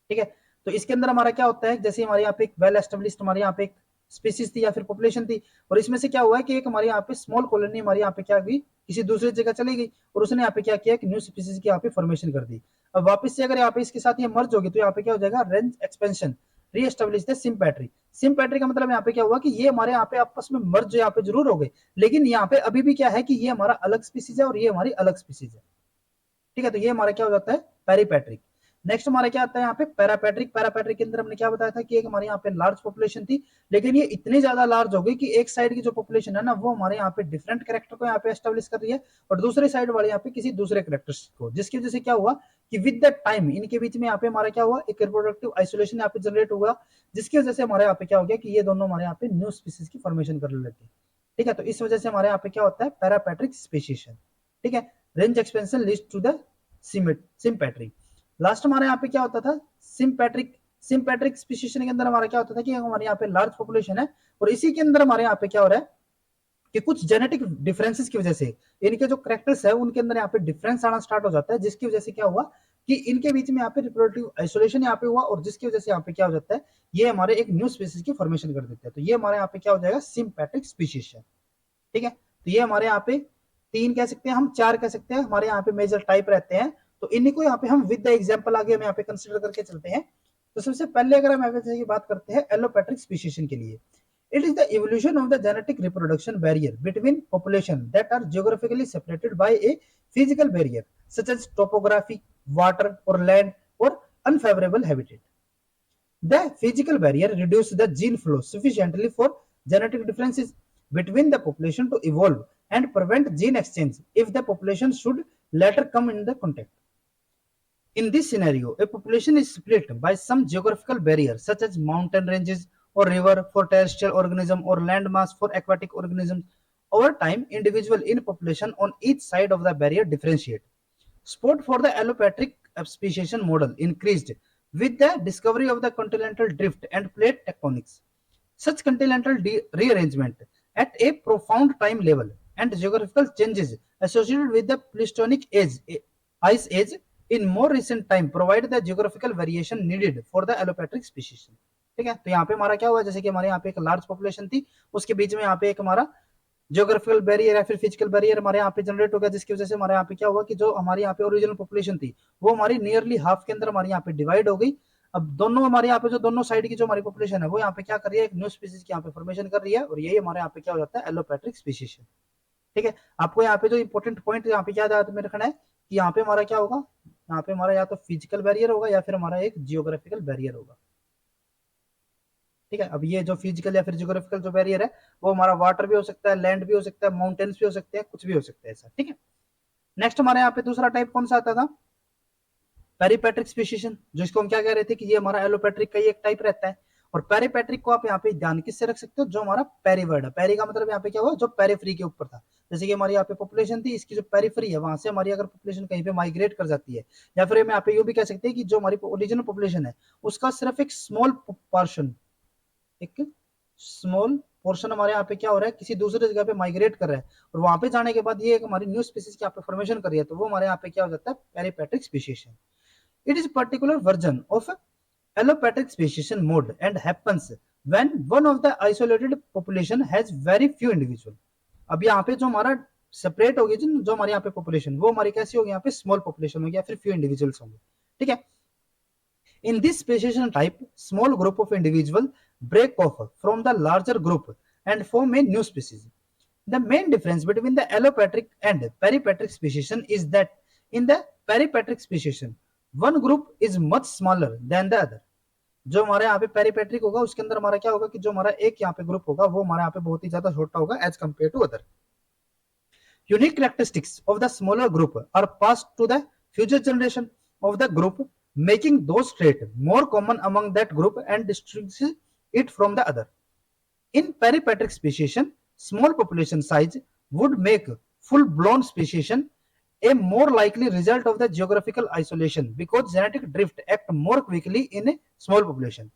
ठीक है, तो इसके अंदर हमारा क्या होता है, जैसे हमारे यहाँ पे एक वेल एस्टेब्लिश्ड हमारे यहाँ पे एक स्पीसीज थी या फिर पॉपुलेशन थी, और इसमें से क्या हुआ है कि एक हमारे यहाँ पे स्मॉल कॉलोनी हमारे यहाँ पे क्या हुई, किसी दूसरी जगह चली गई, और उसने यहाँ पे क्या किया, एक न्यू स्पीसीज की यहाँ पे फॉर्मेशन कर दी। अब वापस से अगर यहाँ पे इसके साथ ये मर्ज होगी तो यहाँ पे क्या हो जाएगा, रेंज एक्सपेंशन, री एस्टेब्लिश द सिंपैट्री। सिंपैट्री का मतलब यहाँ पे क्या हुआ कि ये हमारे यहाँ पे आपस में मर्ज यहाँ पे जरूर हो गए, लेकिन यहाँ पे अभी भी क्या है कि ये हमारा अलग स्पीसीज है और ये हमारी अलग स्पीसीज है। ठीक है, तो ये हमारा क्या हो जाता है, पेरीपैट्रिक। नेक्स्ट हमारा क्या आता है यहाँ पे, पैरापैट्रिक। पैरापैट्रिक के अंदर हमने क्या बताया था कि एक हमारे यहाँ पे लार्ज पॉपुलेशन थी, लेकिन ये इतनी ज्यादा लार्ज हो गई कि एक साइड की जो पॉपुलेशन है ना वो हमारे यहाँ पे डिफरेंट कैरेक्टर को यहाँ पे एस्टेब्लिश कर रही है, और दूसरे साइड वाले यहाँ पे किसी दूसरे कैरेक्टर्स को, जिसकी वजह से क्या हुआ कि विद द टाइम इनके बीच में यहाँ पे हमारा क्या हुआ, एक रिप्रोडक्टिव आइसोलेशन यहाँ पे जनरेट हुआ, जिसकी वजह से हमारे यहाँ पे क्या हो गया कि ये दोनों हमारे यहाँ पे न्यू स्पीसीज की फॉर्मेशन कर लेते हैं। ठीक है, तो इस वजह से हमारे यहाँ पे क्या होता है, पैरापैट्रिक स्पीशीशन। ठीक है, range expansion leads to the sympatric. Last हमारे यहाँ पे क्या होता था, सिंपैट्रिक। सिंपैट्रिक स्पीशीशन के अंदर हमारा क्या होता था कि हमारे यहाँ पे लार्ज पॉपुलेशन है, और इसी के अंदर हमारे यहाँ पे क्या हो रहा है कि कुछ जेनेटिक डिफरेंसेस की वजह से इनके जो करेक्टर्स है उनके अंदर यहाँ पे डिफरेंस आना स्टार्ट हो जाता है, जिसकी वजह से क्या हुआ कि इनके बीच में यहाँ पे रिप्रोडक्टिव आइसोलेशन यहाँ पे हुआ, और जिसकी वजह से यहाँ पे क्या हो जाता है, ये हमारे एक न्यू स्पीसीज की फॉर्मेशन कर देते हैं। तो ये हमारे यहाँ पे क्या हो जाएगा, सिंपैट्रिक स्पीशीज। ठीक है, तो ये हमारे यहाँ पे तीन कह सकते हैं, हम चार कह सकते हैं, हमारे यहाँ पे मेजर टाइप रहते हैं। तो इन्हीं को यहाँ पे हम विद द एग्जांपल आगे हम यहाँ पे कंसीडर करके चलते हैं। तो सबसे पहले अगर हम एफएचआई की बात करते हैं एलोपैट्रिक स्पीशीशन के लिए, it is the evolution of the genetic reproduction barrier between population that are geographically separated by a physical barrier such as topography, water or land or unfavorable habitat. The physical barrier reduces the gene flow sufficiently for genetic differences between the population to evolve and prevent gene exchange if the population should later come in the contact. In this scenario, a population is split by some geographical barrier such as mountain ranges or river for terrestrial organism or land mass for aquatic organisms. Over time, individual in population on each side of the barrier differentiate. Support for the allopatric speciation model increased with the discovery of the continental drift and plate tectonics. Such continental rearrangement at a profound time level and geographical changes associated with the Pleistocene age, ice age in more recent time provide the geographical variation needed for the allopatric speciation. ठीक है, तो यहाँ पे हमारा क्या हुआ, जैसे कि हमारे यहाँ पे एक लार्ज पॉपुलेशन थी, उसके बीच में यहाँ पे एक हमारा जियोग्राफिकल बैरियर या फिर फिजिकल बैरियर हमारे यहाँ पे जनरेट हो गया, जिसकी वजह से हमारे यहाँ पे क्या हुआ कि जो हमारे यहाँ पे ओरिजिनल पॉपुलेशन थी वो हमारी नियरली हाफ के अंदर हमारे यहाँ पे डिवाइड हो गई। अब दोनों हमारे यहाँ पे जो दोनों साइड की जो हमारी पॉपुलेशन है वो यहाँ पे क्या कर रही है, एक न्यू स्पीसीज की यहाँ पे फॉर्मेशन कर रही है, और यही हमारे यहाँ पे क्या हो जाता है, एलोपैट्रिक स्पीशीशन। ठीक है, आपको यहाँ पे जो इंपॉर्टेंट पॉइंट यहाँ पे याद में रखना है कि यहाँ पे हमारा क्या होगा, यहाँ पे हमारा या तो फिजिकल बैरियर होगा या फिर हमारा एक जियोग्राफिकल बैरियर होगा। ठीक है, अब ये जो फिजिकल या फिर जियोग्राफिकल जो बैरियर है वो हमारा वाटर भी हो सकता है, लैंड भी हो सकता है, माउंटेन्स भी हो सकते हैं, कुछ भी हो सकता है ऐसा। ठीक है, नेक्स्ट हमारे यहाँ पे दूसरा टाइप कौन सा आता था, पेरीपैट्रिक स्पीशीशन, जो इसको हम क्या कह रहे थे कि ये हमारा एलोपैट्रिक का ही एक टाइप रहता है। और पेरीपेट्रिक को आप यहाँ पे ध्यान किससे रख सकते हो, जो हमारा पेरी वर्ड है, पेरी का मतलब यहाँ पे क्या हुआ, जो पेरीफ्री के ऊपर था। जैसे कि हमारी यहाँ पे पॉपुलेशन थी, इसकी जो पेरीफ्री है वहां से हमारी अगर पॉपुलेशन कहीं पे माइग्रेट कर जाती है, या फिर हम यहाँ पे ये भी कह सकते हैं कि जो हमारी ओरिजिनल पॉपुलेशन है उसका सिर्फ एक स्मॉल पोर्शन, एक स्मॉल पोर्शन हमारे यहाँ पे क्या हो रहा है, किसी दूसरे जगह पे माइग्रेट कर रहा है, और वहां पे जाने के बाद ये एक हमारी न्यू स्पीसीज की यहाँ पे फॉर्मेशन कर रही है, तो वो हमारे यहाँ पे क्या हो जाता है, peripatric species. It is particular version of allopatric speciation mode and happens when one of the isolated population has very few individual। अब यहाँ पे जो हमारा सेपरेट होगी, जो हमारे यहाँ पे पॉपुलेशन, वो हमारी कैसी होगी, यहाँ पे स्मॉल पॉपुलेशन होगी या फिर फ्यू इंडिविजुअल्स होंगे। ठीक है, in this speciation type small group of individual break off from the larger group and form a new species। the main difference between the allopatric and peripatric speciation is that in the peripatric speciation one group is much smaller than the other। जो हमारे यहाँ पे पेरीपेट्रिक होगा उसके अंदर हमारा क्या होगा कि जो हमारा एक यहाँ पे ग्रुप होगा वो हमारे यहाँ पे बहुत ही ज्यादा छोटा होगा as compare to other. Unique characteristics of the smaller group are passed to the future generation of the group, making those trait more common among that group and distinguishing it from the other. In peripatric speciation, small population size would make full-blown speciation a more likely result of the geographical isolation because genetic drift act more quickly in a small population।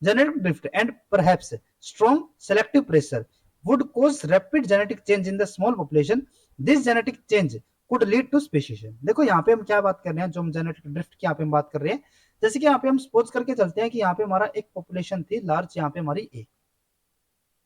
Genetic drift and perhaps strong selective pressure would cause rapid genetic change in the small population। This genetic change could lead to speciation। देखो यहाँ पे हम क्या बात कर रहे हैं, जो हम जेनेटिक ड्रिफ्ट की यहाँ पे हम बात कर रहे हैं, जैसे कि यहाँ पे हम सपोज करके चलते हैं कि यहाँ पे हमारा एक पॉपुलेशन थी लार्ज, यहाँ पे हमारी ए,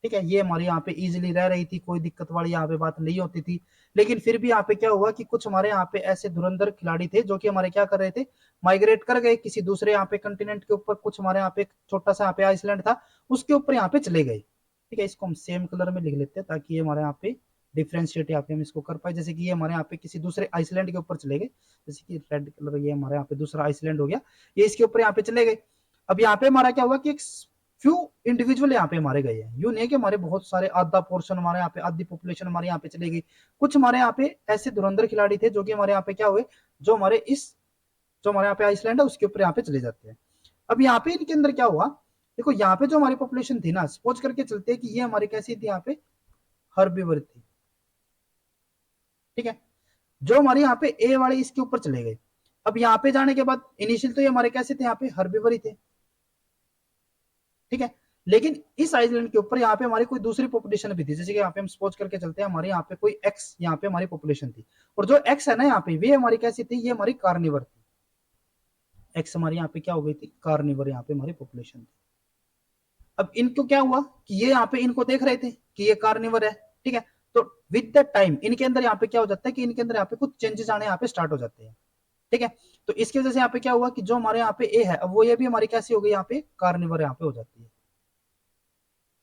ठीक है, ये हमारे यहाँ पे इजीली रह रही थी, कोई दिक्कत वाली यहाँ पे बात नहीं होती थी। लेकिन फिर भी यहाँ पे क्या हुआ कि कुछ हमारे यहाँ पे ऐसे धुरंधर खिलाड़ी थे जो कि हमारे क्या कर रहे थे, माइग्रेट कर गए किसी दूसरे यहाँ पे कंटिनेंट के ऊपर। कुछ हमारे यहाँ पे छोटा सा यहाँ पे आइसलैंड था, उसके ऊपर यहाँ पे चले गए। ठीक है, इसको हम सेम कलर में लिख लेते हैं ताकि ये हमारे यहाँ पे डिफ्रेंशिएट यहाँ पे हम इसको कर पाए। जैसे कि ये हमारे यहाँ पे किसी दूसरे आइसलैंड के ऊपर चले गए, जैसे कि रेड कलर, ये हमारे यहाँ पे दूसरा आइसलैंड हो गया, ये इसके ऊपर यहाँ पे चले गए। अब यहाँ पे हमारा क्या हुआ कि एक फ्यू इंडिविजुअल यहाँ पे मारे गए हैं, यूं नहीं कि हमारे बहुत सारे, आधा पोर्शन हमारे यहाँ पे, आधी पॉपुलेशन हमारे यहाँ पे चली गई। कुछ हमारे यहाँ पे ऐसे धुरंधर खिलाड़ी थे जो कि हमारे यहाँ पे क्या हुए, जो हमारे इस, जो हमारे यहाँ पे आइसलैंड है उसके ऊपर यहाँ पे चले जाते हैं। अब यहाँ पे इनके अंदर क्या हुआ, देखो यहाँ पे जो हमारी पॉपुलेशन थी ना, सपोज करके चलते हैं कि ये हमारी कैसी थी, यहाँ पे हर्बीवर थी। ठीक है, जो हमारे यहाँ पे ए वाले इसके ऊपर चले गए। अब यहाँ पे जाने के बाद इनिशियल तो ये हमारे कैसे थे, यहाँ पे हर्बीवर ही थे। ठीक है, लेकिन इस आइलैंड के ऊपर यहाँ पे हमारी कोई दूसरी पॉपुलेशन भी थी, जैसे कि यहाँ पे हम सपोज करके चलते हैं हमारे यहाँ पे कोई एक्स, यहाँ पे हमारी पॉपुलेशन थी, और जो एक्स है ना यहाँ पे, वे हमारी कैसी थी, ये हमारी कार्निवर थी। एक्स हमारी यहाँ पे क्या हो गई थी, कार्निवर यहाँ पे हमारी पॉपुलेशन थी। अब इनको क्या हुआ कि ये यहाँ पे इनको देख रहे थे कि ये कार्निवर है। ठीक है, तो विद द टाइम इनके अंदर यहाँ पे क्या हो जाता है कि इनके अंदर यहाँ पे कुछ चेंजेस आने यहाँ पे स्टार्ट हो जाते हैं। ठीक है, तो इसकी वजह से यहाँ पे क्या हुआ कि जो हमारे यहाँ पे ए है, अब वो ये भी हमारी कैसी हो गई, यहाँ पे कार्निवर यहाँ पे हो जाती है।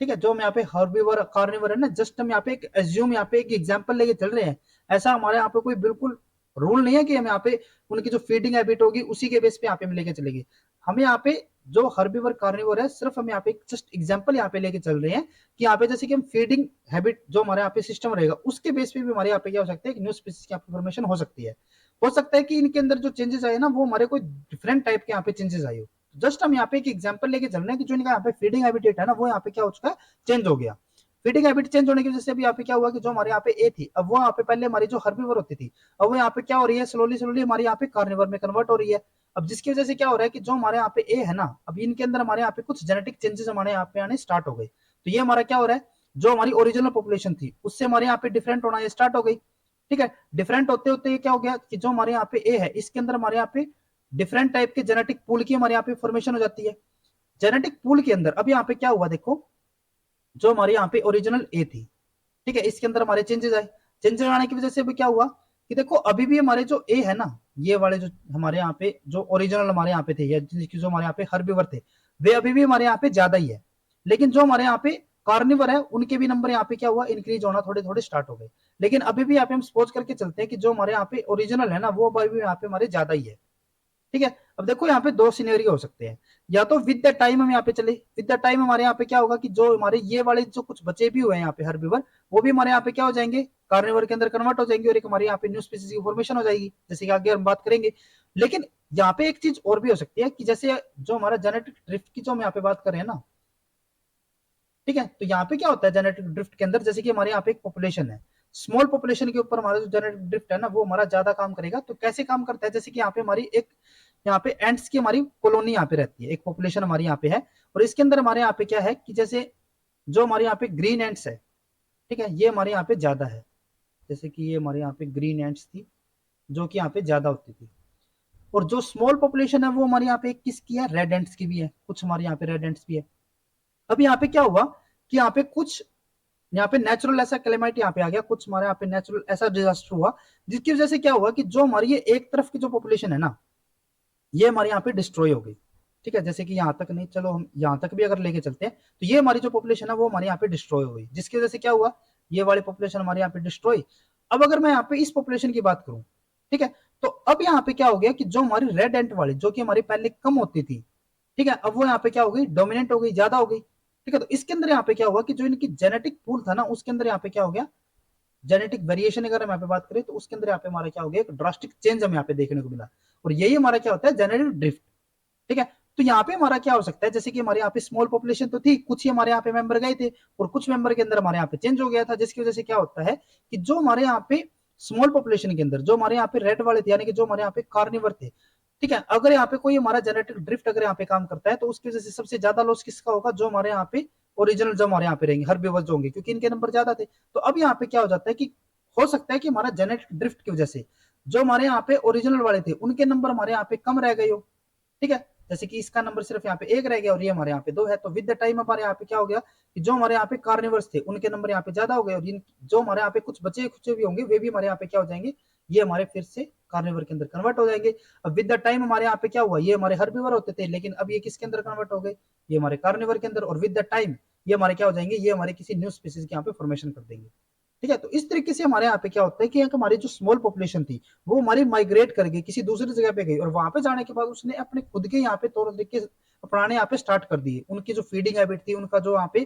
ठीक है, जो हम यहाँ पे हर्बीवर कार्निवर है ना, जस्ट हम यहाँ पे एक एज्यूम, यहाँ पे एक एग्जांपल लेके चल रहे हैं। ऐसा हमारे यहाँ पे कोई बिल्कुल रूल नहीं है कि हम यहाँ पे उनकी जो फीडिंग हैबिट होगी उसी के बेस पे यहाँ पे हम लेके चलेंगे। हमें यहाँ पे जो हर्बीवर कार्निवर है, सिर्फ हम यहाँ पे जस्ट एग्जांपल यहाँ पे लेके चल रहे हैं कि यहाँ पे जैसे कि हम फीडिंग हैबिट जो हमारे यहाँ पे सिस्टम रहेगा उसके बेस पे भी हमारे यहाँ पे क्या हो सकता है, न्यू स्पीसीज की फॉर्मेशन हो सकती है। हो सकता है कि इनके अंदर जो चेंजेस आए ना, वो हमारे कोई डिफरेंट टाइप के यहाँ पे चेंजेस आए हो। जस्ट हम यहाँ पे एक एग्जांपल लेके चल रहे हैं कि जो इनका यहाँ पे फीडिंग हैबिटेट है ना, वो यहाँ पे क्या हो चुका है, चेंज हो गया। फीडिंग हैबिट चेंज होने की वजह से अभी यहाँ पे क्या हुआ कि जो हमारे यहाँ पे ए थी, अब वो यहाँ पे पहले हमारी जो हर्बीवर होती थी, अब वो यहाँ पे क्या हो रही है, स्लोली स्लोली हमारे यहाँ पे कार्निवर में कन्वर्ट हो रही है। अब जिसकी वजह से क्या हो रहा है कि जो हमारे यहाँ पे ए है ना, अब इनके अंदर हमारे यहाँ पे कुछ जेनेटिक चेंजेस हमारे यहाँ पे आने स्टार्ट हो गए। तो ये हमारा क्या हो रहा है, जो हमारी ओरिजिनल पॉपुलेशन थी उससे हमारे यहाँ पे डिफरेंट होना स्टार्ट हो गई। ठीक है, डिफरेंट होते होते क्या हो गया कि जो हमारे यहाँ पे ए है, इसके अंदर हमारे यहाँ पे डिफरेंट टाइप के जेनेटिक पूल की हमारे यहाँ पे फॉर्मेशन हो जाती है। जेनेटिक पूल के अंदर अब यहाँ पे क्या हुआ, देखो जो हमारे यहाँ पे ओरिजिनल ए थी, ठीक है, इसके अंदर हमारे चेंजेस आए। चेंजेस आने की वजह से भी क्या हुआ कि देखो अभी भी हमारे जो ए है ना, ये वाले जो हमारे यहाँ पे जो ओरिजिनल हमारे यहाँ पे थे, या जो हमारे यहाँ पे हर्बीवर थे, वे अभी भी हमारे यहाँ पे ज्यादा ही है। लेकिन जो हमारे यहाँ पे कार्निवर है, उनके भी नंबर यहाँ पे क्या हुआ, इंक्रीज होना थोड़े थोड़े स्टार्ट हो गए। लेकिन अभी भी यहाँ पे हम सपोज करके चलते हैं कि जो हमारे यहाँ पे ओरिजिनल है ना, वो अभी भी यहाँ पे हमारे ज्यादा ही है। ठीक है, अब देखो यहाँ पे दो सिनेरियो हो सकते हैं, या तो विद द टाइम हम यहाँ पे चले, विद द टाइम हमारे यहाँ पे क्या होगा कि जो हमारे ये वाले जो कुछ बचे भी हुए हैं यहाँ पे हर्बीवर, वो भी हमारे यहाँ पे क्या हो जाएंगे, कार्निवर के अंदर कन्वर्ट हो जाएंगे, और एक हमारे यहाँ पे न्यू स्पीसीज की फॉर्मेशन हो जाएगी, जैसे कि आगे हम बात करेंगे। लेकिन यहाँ पे एक चीज और भी हो सकती है कि जैसे जो हमारा जेनेटिक ड्रिफ्ट की जो हम यहाँ पे बात कर रहे हैं ना, ठीक है, तो यहाँ पे क्या होता है जेनेटिक ड्रिफ्ट के अंदर, जैसे कि हमारे यहाँ पे एक पॉपुलेशन है, स्मॉल पॉपुलेशन के ऊपर हमारा जो जेनेटिक ड्रिफ्ट है ना वो हमारा ज्यादा काम करेगा। तो कैसे काम करता है, जैसे कि यहाँ पे हमारी एक, यहाँ पे एंट्स की हमारी कॉलोनी यहाँ पे रहती है, एक पॉपुलेशन हमारी यहाँ पे है, और इसके अंदर हमारे यहाँ पे क्या है कि जैसे जो हमारे यहाँ पे ग्रीन एंट्स है, ठीक है, ये हमारे यहाँ पे ज्यादा है, जैसे कि ये हमारे यहाँ पे ग्रीन एंट्स थी जो कि यहाँ पे ज्यादा होती थी। और जो स्मॉल पॉपुलेशन है वो हमारे यहाँ पे किसकी है, रेड एंट्स की भी है, कुछ हमारे यहाँ पे रेड एंट्स भी है। अब यहाँ पे क्या हुआ कि यहाँ पे कुछ, यहाँ पे नेचुरल ऐसा क्लाइमेट यहाँ पे आ गया, कुछ हमारे यहाँ पे नेचुरल ऐसा डिजास्टर हुआ जिसकी वजह से क्या हुआ कि जो हमारी ये एक तरफ की जो पॉपुलेशन है ना ये हमारे यहाँ पे डिस्ट्रॉय हो गई। ठीक है, जैसे कि यहाँ तक नहीं, चलो हम यहाँ तक भी अगर लेके चलते हैं तो ये हमारी जो पॉपुलेशन है वो हमारे यहाँ पे डिस्ट्रॉय हो गई, जिसकी वजह से क्या हुआ, ये वाली पॉपुलेशन हमारे यहाँ पे डिस्ट्रॉय। अब अगर मैं यहाँ पे इस पॉपुलेशन की बात करूं, ठीक है, तो अब यहाँ पे क्या हो गया कि जो हमारी रेड एंट वाली जो कि हमारी पहले कम होती थी, ठीक है, अब वो यहाँ पे क्या हो गई, डोमिनेंट हो गई, ज्यादा हो गई। ठीक है, तो इसके अंदर यहाँ पे क्या हुआ कि जो इनकी जेनेटिक पूल था ना उसके अंदर यहाँ पे क्या हो गया, जेनेटिक वेरिएशन अगर हम यहाँ पे बात करें तो उसके अंदर यहाँ पे हमारा क्या हो गया, एक ड्रास्टिक चेंज हमें यहाँ पे देखने को मिला, और यही हमारा क्या होता है, जेनेटिक ड्रिफ्ट। ठीक है, तो यहाँ पे हमारा क्या हो सकता है, जैसे कि हमारे यहाँ पे स्मॉल पॉपुलेशन तो थी, कुछ ही हमारे यहाँ पे मेंबर गए थे और कुछ मेंबर के अंदर हमारे यहाँ पे चेंज हो गया था, जिसकी वजह से क्या होता है कि जो हमारे यहाँ पे स्मॉल पॉपुलेशन के अंदर जो हमारे यहाँ पे रेड वाले थे, यानी कि जो हमारे यहाँ पे कार्निवर थे, ठीक है, अगर यहाँ पे कोई हमारा जेनेटिक ड्रिफ्ट अगर यहाँ पे काम करता है तो उसकी वजह से सबसे ज्यादा लॉस किसका होगा, जो हमारे यहाँ पे ओरिजिनल जो हमारे यहाँ पे रहेंगे हर्बिवर्स जो होंगे, क्योंकि इनके नंबर ज्यादा थे। तो अब यहाँ पे क्या हो जाता है कि हो सकता है कि हमारा जेनेटिक ड्रिफ्ट की वजह से जो हमारे यहाँ पे ओरिजिनल वाले थे उनके नंबर हमारे यहाँ पे कम रह गए हो। ठीक है, जैसे कि इसका नंबर सिर्फ यहाँ पे एक रह गया और ये हमारे यहाँ पे दो है, तो विद द टाइम हमारे यहाँ पे क्या हो गया कि जो हमारे यहाँ पे कार्निवर्स थे उनके नंबर यहाँ पे ज्यादा हो गए, और जो हमारे यहाँ पे कुछ बचे खुचे भी होंगे वे भी हमारे यहाँ पे क्या हो जाएंगे, ये हमारे फिर से कार्निवर के अंदर कन्वर्ट हो जाएंगे। अब विद द टाइम हमारे यहाँ पे क्या हुआ, ये हमारे हर्बिवर होते थे लेकिन अब ये किसके अंदर कन्वर्ट हो गए, ये हमारे कार्निवर के अंदर, और विद द टाइम ये हमारे क्या हो जाएंगे, ये हमारे किसी न्यू स्पीसीज के यहाँ पे फॉर्मेशन कर देंगे। ठीक है, तो इस तरीके से हमारे यहाँ पे क्या होता है कि हमारी जो स्मॉल पॉपुलेशन थी वो हमारी माइग्रेट कर गई, किसी दूसरी जगह पे गई, और वहां पे जाने के बाद उसने अपने खुद के यहाँ पे तौर तरीके अपनाने यहाँ पे स्टार्ट कर दिए। उनकी जो फीडिंग हैबिट थी, उनका जो यहाँ पे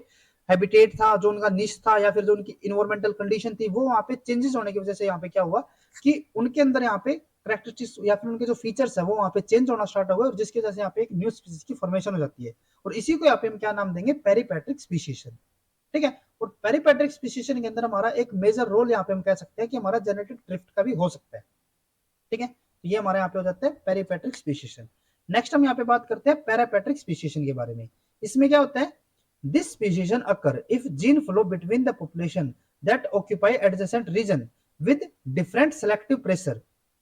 हैबिटेट था, जो उनका निश था, या फिर जो उनकी इन्वायरमेंटल कंडीशन थी, वो वहाँ पे चेंजेस होने की वजह से यहाँ पे क्या हुआ कि उनके अंदर यहाँ पे कैरेक्टरिस्टिक्स या फिर उनके जो फीचर्स है वो वहाँ पे चेंज होना स्टार्ट हो गए, और जिसकी वजह से यहाँ पे एक न्यू स्पीसीज की फॉर्मेशन हो जाती है, और इसी को यहाँ पे हम क्या नाम देंगे, पेरीपैट्रिक स्पीशीशन। ठीक है, और पेरीपैट्रिक स्पीशीशन के अंदर हमारा एक मेजर रोल यहाँ पे हम कह सकते हैं कि हमारा जेनेटिक ड्रिफ्ट का भी हो सकता है। ठीक है, तो ये हमारे यहाँ पे हो जाता है पेरीपैट्रिक स्पीशीशन। नेक्स्ट हम यहाँ पे बात करते हैं पैरापैट्रिक स्पीशीशन के बारे में। इसमें क्या होता है, this speciation occur if gene flow between the population that occupy adjacent region with different selective pressure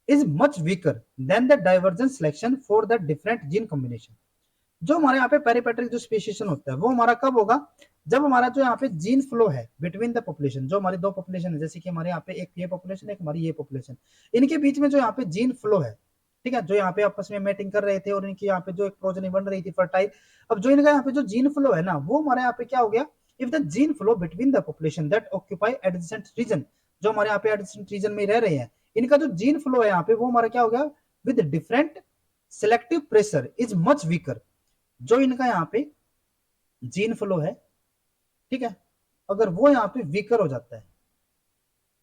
is much weaker than the divergent selection for the different gene combination. जो हमारे यहाँ पे पेरीपैट्रिक जो स्पीशीशन होता है वो हमारा कब होगा, जब हमारा जो यहाँ पे जीन फ्लो है बिटवीन द पॉपुलेशन, जो हमारी दो पॉपुलेशन है, जैसे कि हमारे यहाँ पे एक ये पॉपुलेशन, एक हमारी ये पॉपुलेशन, इनके बीच में जो यहाँ पे जीन फ्लो है, ठीक है, जो यहाँ पे आपस में मेटिंग कर रहे थे और इनकी यहाँ पे जो एक प्रोजनी बन रही थी फर्टाइल, अब जो इनका यहाँ पे जो जीन फ्लो है ना वो हमारे यहाँ पे क्या हो गया, if the gene flow between the population that occupy adjacent region, जो हमारे यहाँ पे एडजेसेंट रीजन में रह रहे हैं, इनका जो जीन फ्लो है यहाँ पे वो हमारा क्या हो गया, with different selective pressure is much weaker. जो इनका यहाँ पे जीन फ्लो है, ठीक है, अगर वो यहाँ पे वीकर हो जाता है,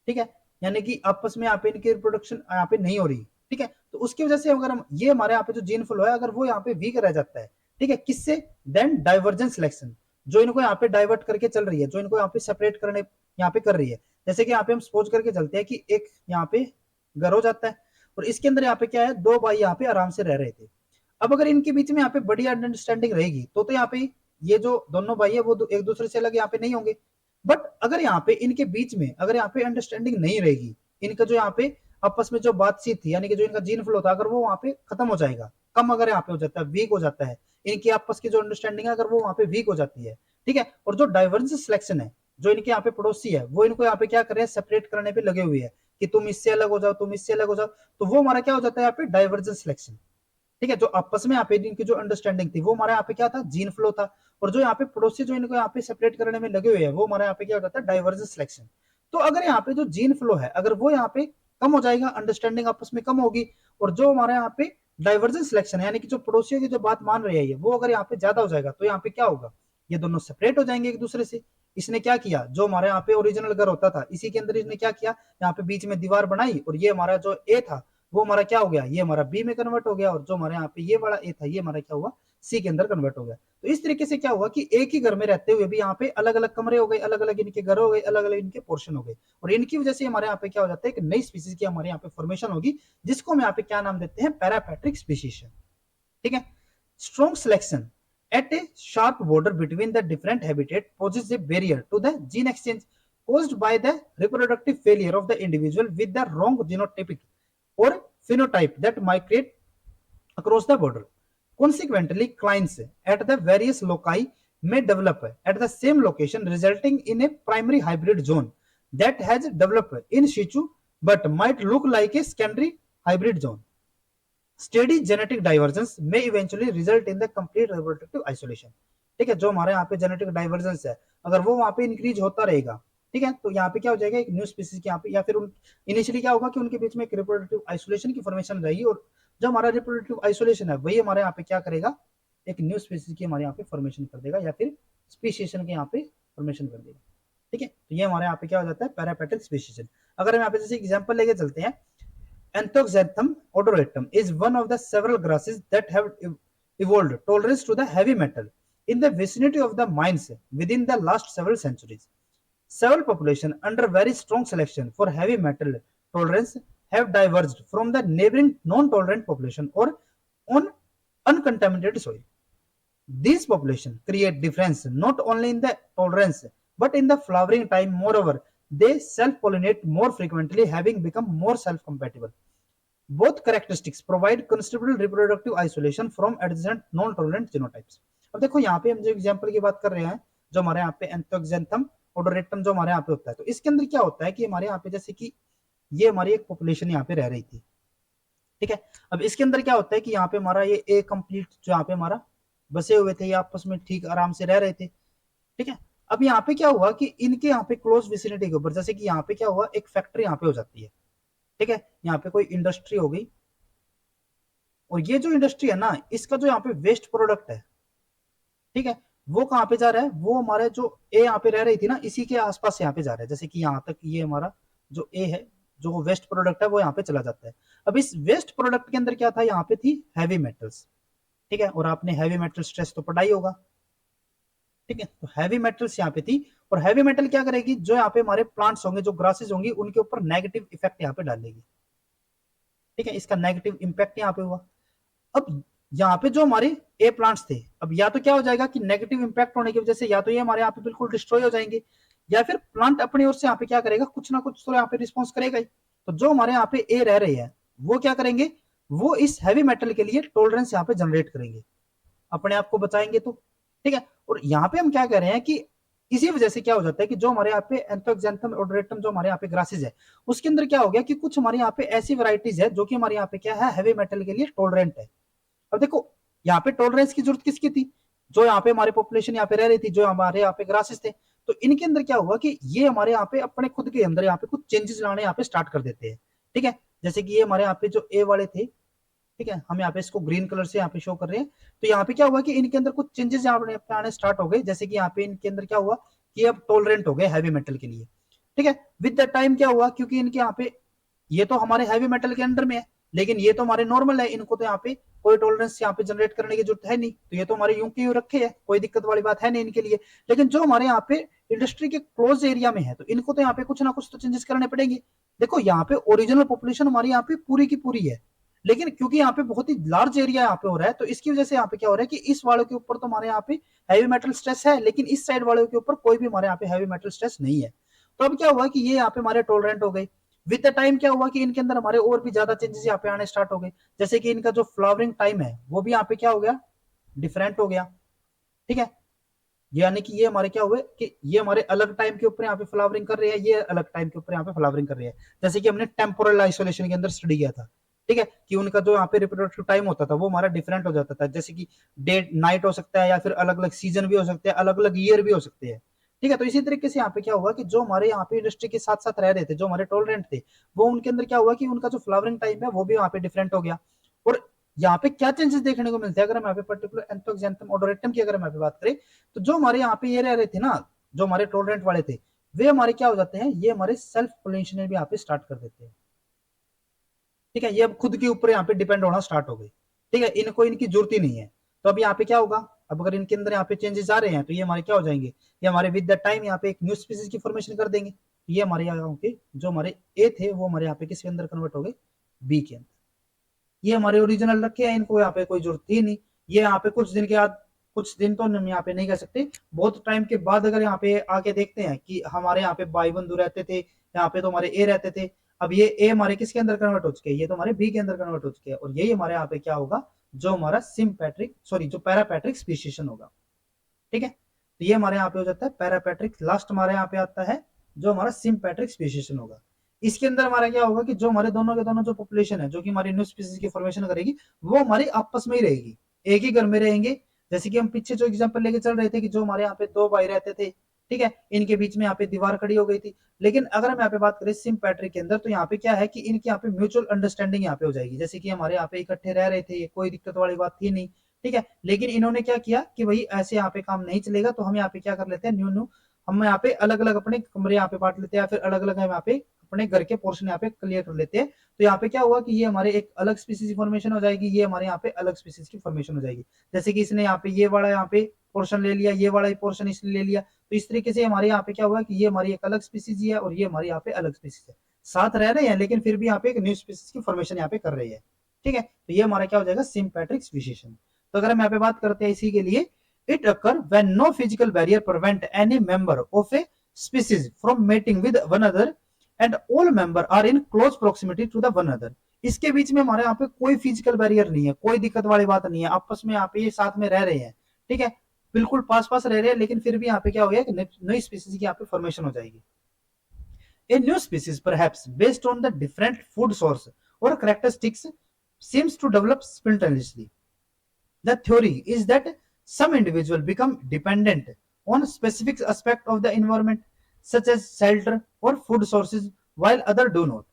ठीक है, यानी कि आपस में यहाँ पे इनकी रिप्रोडक्शन यहाँ पे नहीं हो रही, ठीक है, तो उसकी वजह से अगर हम ये हमारे यहाँ पे जो जीन फ्लो है अगर वो यहाँ पे वीक रह जाता है, ठीक है, किससे, देन डाइवर्जेंट सिलेक्शन, जो इनको यहाँ पे डाइवर्ट करके चल रही है, जो इनको यहाँ पे सेपरेट करने यहाँ पे कर रही है। जैसे कि यहाँ पे हम सपोज करके चलते हैं कि एक यहाँ पे घर हो जाता है और इसके अंदर यहाँ पे क्या है, दो भाई यहाँ पे आराम से रह रहे थे। अब अगर इनके बीच में यहाँ पे बड़ी अंडरस्टैंडिंग रहेगी तो यहाँ पे ये जो दोनों भाई है वो एक दूसरे से अलग यहाँ पे नहीं होंगे। बट अगर यहाँ पे इनके बीच में अगर यहाँ पे अंडरस्टैंडिंग नहीं रहेगी, इनका जो यहाँ पे आपस में जो बातचीत थी, यानी कि जो इनका जीन फ्लो था, अगर वो वहाँ पे खत्म हो जाएगा, कम अगर यहाँ पे हो जाता है, वीक हो जाता है, इनकी आपस की जो अंडरस्टैंडिंग है अगर वो वहाँ पे वीक हो जाती है, ठीक है, और जो डाइवर्जेंस सिलेक्शन है, जो इनके यहाँ पे पड़ोसी है वो इनको यहाँ पे क्या कर रहे हैं, सेपरेट करने पे लगे हुए हैं कि तुम इससे अलग हो जाओ, तुम इससे अलग हो जाओ, तो वो हमारा क्या हो जाता है यहाँ पे डाइवर्जेंस सिलेक्शन। ठीक है, जो आपस में यहाँ पे इनकी जो अंडरस्टैंडिंग थी वो हमारे यहाँ पे क्या था, जीन फ्लो था, और जो यहाँ पे पड़ोसी जो इनको यहाँ पे सेपरेट करने में लगे हुए हैं वो हमारे यहाँ पे क्या हो जाता है, डाइवर्जेंस सिलेक्शन। तो अगर यहाँ पे जो जीन फ्लो है अगर वो यहाँ पे कम हो जाएगा, अंडरस्टैंडिंग आपस में कम होगी, और जो हमारे यहाँ पे डाइवर्जेंस सिलेक्शन है यानी कि जो पड़ोसियों की जो बात मान रही है वो अगर यहाँ पे ज्यादा हो जाएगा, तो यहाँ पे क्या होगा, ये दोनों सेपरेट हो जाएंगे एक दूसरे से। इसने क्या किया, जो हमारे यहाँ पे ओरिजिनल घर होता था इसी के अंदर इसने क्या किया, यहाँ पे बीच में दीवार बनाई, और ये हमारा जो ए था वो हमारा क्या हो गया, ये हमारा बी में कन्वर्ट हो गया, और जो हमारे यहाँ पे ये वाला ए था ये हमारा क्या हुआ, सी के अंदर कन्वर्ट हो गया। तो इस तरीके से क्या हुआ कि एक ही घर में रहते हुए भी यहाँ पे अलग अलग कमरे हो गए, अलग अलग इनके घर हो गए, अलग अलग इनके पोर्शन हो गए, और इनकी वजह से हमारे यहाँ पे क्या हो जाता है, एक नई स्पीसीज की हमारे यहाँ पे फॉर्मेशन होगी, जिसको हम यहाँ पे क्या नाम देते हैं, पैरापैट्रिक स्पीशीज। ठीक है। Strong selection at a sharp border between the different habitat poses a barrier to the gene exchange caused by the reproductive failure of the individual with the wrong genotypic or phenotype that migrate across the border. Consequently, clients at the various loci may develop at the same location, resulting in a primary hybrid zone that has developed in situ but might look like a secondary hybrid zone. Steady genetic divergence may eventually result in the complete reproductive isolation. ठीक है, जो हमारे यहाँ पे genetic divergence है, अगर वो वहां पे इंक्रीज होता रहेगा, ठीक है, तो यहाँ पे क्या हो जाएगा, एक न्यू स्पीसीज के यहाँ पे, या फिर इनिशियली क्या होगा कि उनके बीच में एक रिप्रोडक्टिव आइसोलेशन की फॉर्मेशन रहेगी, और जो हमारा रिप्रोडक्टिव आइसोलेशन है वही हमारे यहाँ पे क्या करेगा, एक न्यू स्पीसीज की हमारे यहाँ पे फॉर्मेशन कर देगा, या फिर स्पीशिएशन के यहाँ पे फॉर्मेशन कर देगा। ठीक है, तो ये हमारे यहाँ पे क्या हो जाता है, पैरापैट्रिक स्पीशिएशन। अगर हम यहाँ पे जैसे एग्जाम्पल लेके चलते हैं, Anthoxanthum odoratum is one of the several grasses that have evolved tolerance to the heavy metal in the vicinity of the mines within the last several centuries. Several populations under very strong selection for heavy metal tolerance have diverged from the neighboring non-tolerant population or on uncontaminated soil. These populations create difference not only in the tolerance but in the flowering time. Moreover, they self-pollinate more frequently, having become more self-compatible. Both characteristics provide considerable reproductive isolation from adjacent non-tolerant genotypes. अब देखो यहाँ पे हम जो example की बात कर रहे हैं, जो हमारे यहाँ पे एंथोक्सेंथम ओडोरेटम जो हमारे यहाँ पे होता है, तो इसके अंदर क्या होता है कि हमारे यहाँ पे जैसे कि ये हमारी एक पॉपुलेशन यहाँ पे रह रही थी। ठीक है, अब इसके अंदर क्या होता है कि यहाँ पे हमारा ये ए कंप्लीट जो यहाँ पे हमारा बसे हुए थे, ये आपस में ठीक आराम से रह रहे थे। ठीक है, अब यहाँ पे क्या हुआ कि इनके यहाँ पे क्लोज विसिनिटी के ऊपर जैसे कि यहाँ पे क्या हुआ, एक फैक्ट्री यहाँ पे हो जाती है। ठीक है, यहाँ पे कोई इंडस्ट्री हो गई, और ये जो इंडस्ट्री है ना, इसका जो यहाँ पे वेस्ट प्रोडक्ट है, ठीक है, वो कहाँ पे जा रहा है, वो हमारे जो ए यहाँ पे रह रही थी ना, इसी के आसपास यहाँ पे जा रहा है। जैसे कि यहाँ तक ये हमारा जो ए है, जो वेस्ट प्रोडक्ट है वो यहाँ पे चला जाता है। अब इस वेस्ट प्रोडक्ट के अंदर क्या था, यहाँ पे थी हैवी मेटल्स। ठीक है, और आपने हैवी मेटल स्ट्रेस तो पढ़ा ही होगा। ठीक है, तो हैवी मेटल्स यहाँ पे थी, और हैवी मेटल क्या करेगी, जो यहाँ पे हमारे प्लांट्स होंगे, जो ग्रासेस होंगी, उनके ऊपर नेगेटिव इफेक्ट यहाँ पे डालेगी। ठीक है, इसका नेगेटिव इंपैक्ट यहाँ पे हुआ। अब यहाँ पे जो हमारे ए प्लांट्स थे, अब या तो क्या हो जाएगा कि नेगेटिव इंपैक्ट होने की वजह से या तो ये हमारे यहाँ पे बिल्कुल डिस्ट्रॉय हो जाएंगे, या फिर प्लांट अपनी ओर से यहाँ पे क्या करेगा, कुछ ना कुछ तो यहाँ पे रिस्पॉन्स करेगा ही। तो जो हमारे यहाँ पे ए रह रहे हैं, वो क्या करेंगे, वो इस हैवी मेटल के लिए टॉलरेंस यहाँ पे जनरेट करेंगे, अपने आप को बचाएंगे तो। ठीक है, और यहाँ पे हम क्या कह रहे हैं कि इसी वजह से क्या हो जाता है कि जो हमारे यहाँ पे एंथोक्सेंथम ओडोरेटम जो हमारे यहाँ पे ग्रासेस है, उसके अंदर क्या हो गया कि कुछ हमारे यहाँ पे ऐसी वैरायटीज है जो कि हमारे यहाँ पे क्या है, हैवी मेटल के लिए टॉलरेंट है। अब देखो यहाँ पे टॉलरेंस की जरूरत किसकी थी, जो यहाँ पे हमारी पॉपुलेशन यहाँ पे रह रही थी, जो हमारे यहाँ पे ग्रासेस थे। तो इनके अंदर क्या हुआ कि ये हमारे यहाँ पे अपने खुद के अंदर यहाँ पे कुछ चेंजेस लाने यहाँ पे स्टार्ट कर देते हैं। ठीक है, जैसे कि ये हमारे यहाँ पे जो ए वाले थे, ठीक है, हम यहाँ पे इसको ग्रीन कलर से यहाँ पे शो कर रहे हैं। तो यहाँ पे क्या हुआ कि इनके अंदर कुछ चेंजेस यहाँ पे आने स्टार्ट हो गए, जैसे कि यहाँ पे इनके अंदर क्या हुआ कि अब टॉलरेंट हो गए हैवी मेटल के लिए। ठीक है, विद द टाइम क्या हुआ, क्योंकि इनके यहाँ पे ये तो हमारे हैवी मेटल के अंडर में है, लेकिन ये तो हमारे नॉर्मल है, इनको तो यहाँ पे कोई टॉलरेंस यहाँ पे जनरेट करने की जरूरत है नहीं, तो ये तो हमारे यूं के यूं रखे है, कोई दिक्कत वाली बात है नहीं इनके लिए। लेकिन जो हमारे यहाँ पे इंडस्ट्री के क्लोज एरिया में है, तो इनको तो यहाँ पे कुछ ना कुछ तो चेंजेस करने पड़ेंगे। देखो यहाँ पे ओरिजिनल पॉपुलेशन हमारी यहाँ पे पूरी की पूरी है, लेकिन क्योंकि यहाँ पे बहुत ही लार्ज एरिया यहाँ पे हो रहा है, तो इसकी वजह से यहाँ पे क्या हो रहा है कि इस वालों के ऊपर तो हमारे यहाँ पे हैवी मेटल स्ट्रेस है, लेकिन इस साइड वालों के ऊपर कोई भी हमारे यहाँ पे हैवी मेटल स्ट्रेस नहीं है। तो अब क्या हुआ कि ये यहाँ पे हमारे टॉलरेंट हो गए। विद द टाइम क्या हुआ कि इनके अंदर हमारे और भी ज्यादा चेंजेस यहाँ पे आने स्टार्ट हो गए, जैसे कि इनका जो फ्लावरिंग टाइम है वो भी यहाँ पे क्या हो गया, डिफरेंट हो गया। ठीक है, यानी कि ये हमारे क्या हुए कि ये हमारे अलग टाइम के ऊपर यहाँ पे फ्लावरिंग कर रहे हैं, ये अलग टाइम के ऊपर यहाँ पे फ्लावरिंग कर रहे हैं, जैसे कि हमने टेम्पोरल आइसोलेशन के अंदर स्टडी किया था। ठीक है, कि उनका जो यहाँ पे रिप्रोडक्टिव टाइम होता था वो हमारा डिफरेंट हो जाता था, जैसे कि डे नाइट हो सकता है, या फिर अलग अलग सीजन भी हो सकते हैं, अलग अलग ईयर भी हो सकते हैं। ठीक है, तो इसी तरीके से यहाँ पे क्या हुआ कि जो हमारे यहाँ पे इंडस्ट्री के साथ साथ रह रहे थे, जो हमारे टॉलरेंट थे, वो उनके अंदर क्या हुआ कि उनका जो फ्लावरिंग टाइम है वो भी यहाँ पे डिफरेंट हो गया। और यहाँ पे क्या चेंजेस देखने को मिलते हैं, अगर हम यहाँ पे पर्टिकुलर एंथोक्सेंथम ओडोरेटम की अगर हम यहाँ पे बात करें, तो जो हमारे यहाँ पे ये रह रहे थे ना, जो हमारे टॉलरेंट वाले थे, वे हमारे क्या हो जाते हैं, ये हमारे सेल्फ पोलिनेशन भी यहाँ पे स्टार्ट कर देते हैं। ठीक है, ये अब खुद के ऊपर यहाँ पे डिपेंड होना स्टार्ट हो गई। ठीक है, इनको इनकी जरूरत ही नहीं है। तो अब यहाँ पे क्या होगा, अब अगर इनके अंदर यहाँ पे चेंजेस आ रहे हैं तो ये हमारे क्या हो जाएंगे, ये हमारे विद द टाइम यहाँ पे एक न्यू स्पीसीज की फॉर्मेशन कर देंगे। ये हमारे यहाँ के जो हमारे ए थे वो हमारे यहाँ पे किसके अंदर कन्वर्ट हो गए, बी के अंदर। ये हमारे ओरिजिनल रखे हैं, इनको यहाँ पे कोई जरूरत ही नहीं। ये यहाँ पे कुछ दिन के बाद, कुछ दिन तो हम यहाँ पे नहीं कह सकते, बहुत टाइम के बाद अगर यहाँ पे आके देखते हैं कि हमारे यहाँ पे भाई बंधु रहते थे, यहाँ पे तो हमारे ए रहते थे, अब ये ए हमारे किसके अंदर कन्वर्ट हो चुके हैं, ये तो हमारे बी के अंदर कन्वर्ट हो चुके हैं, और यही हमारे यहाँ पे क्या होगा, जो हमारा सिम्पैट्रिक सॉरी जो पैरापैट्रिक स्पीशीशन होगा। ठीक है, तो ये हमारे यहाँ पे हो जाता है पैरापैट्रिक। लास्ट हमारे यहाँ पे आता है जो हमारा सिम्पैट्रिक स्पीशीशन होगा। इसके अंदर हमारा क्या होगा कि जो हमारे दोनों के दोनों जो पॉपुलेशन है जो कि हमारी न्यू स्पीसीज की फॉर्मेशन करेगी, वो हमारी आपस में ही रहेगी, एक ही घर में रहेंगे। जैसे कि हम पीछे जो एग्जांपल लेके चल रहे थे कि जो हमारे यहाँ पे दो भाई रहते थे, ठीक है, इनके बीच में यहाँ पे दीवार खड़ी हो गई थी। लेकिन अगर हम यहाँ पे बात करें सिम्पैट्रिक के अंदर, तो यहाँ पे क्या है कि इनके यहाँ पे म्यूचुअल अंडरस्टैंडिंग यहाँ पे हो जाएगी। जैसे कि हमारे यहाँ पे इकट्ठे रह रहे थे, कोई दिक्कत वाली बात थी नहीं। ठीक है, लेकिन इन्होंने क्या किया कि भाई ऐसे यहाँ पे काम नहीं चलेगा, तो हम यहाँ पे क्या कर लेते हैं, न्यू न्यू हम यहाँ पे अलग अलग अपने कमरे यहाँ पे बांट लेते हैं, या फिर अलग अलग हम यहाँ पे अपने घर के पोर्शन यहाँ पे क्लियर कर लेते हैं। तो यहाँ पे क्या हुआ कि ये हमारे एक अलग स्पीसीज की फॉर्मेशन हो जाएगी, ये हमारे यहाँ पे अलग स्पीसीज की फॉर्मेशन हो जाएगी। जैसे कि इसने यहाँ पे ये वाला यहाँ पे पोर्शन ले लिया, ये वाला पोर्शन इसने ले लिया, तो इस तरीके से हमारे यहाँ पे क्या हुआ कि ये हमारी एक अलग स्पीसीज है और ये हमारी यहाँ पे अलग स्पीसीज है, साथ रह रहे हैं लेकिन फिर भी यहाँ पे एक न्यू स्पीसीज की फॉर्मेशन यहाँ पे कर रही है। ठीक है, तो ये हमारा क्या हो जाएगा, सिम्पैट्रिक स्पीशीशन। तो अगर हम यहाँ पे बात करते हैं इसी के लिए, it occur when no physical barrier prevent any member of a species from mating with one other and all member are in close proximity to the one other. इसके बीच में हमारे यहाँ पे कोई फिजिकल बैरियर नहीं है, कोई दिक्कत वाली बात नहीं है, आपस में यहाँ पे ये साथ में रह रहे हैं। ठीक है, बिल्कुल पास पास रह रहे हैं, लेकिन फिर भी यहाँ पे क्या हो गया, नई स्पीसीज की यहाँ पे फॉर्मेशन हो जाएगी। A new species, perhaps based on the different food source or characteristics, seems to develop spontaneously. The theory is that some individuals become dependent on specific aspect of the environment, such as shelter or food sources, while others do not.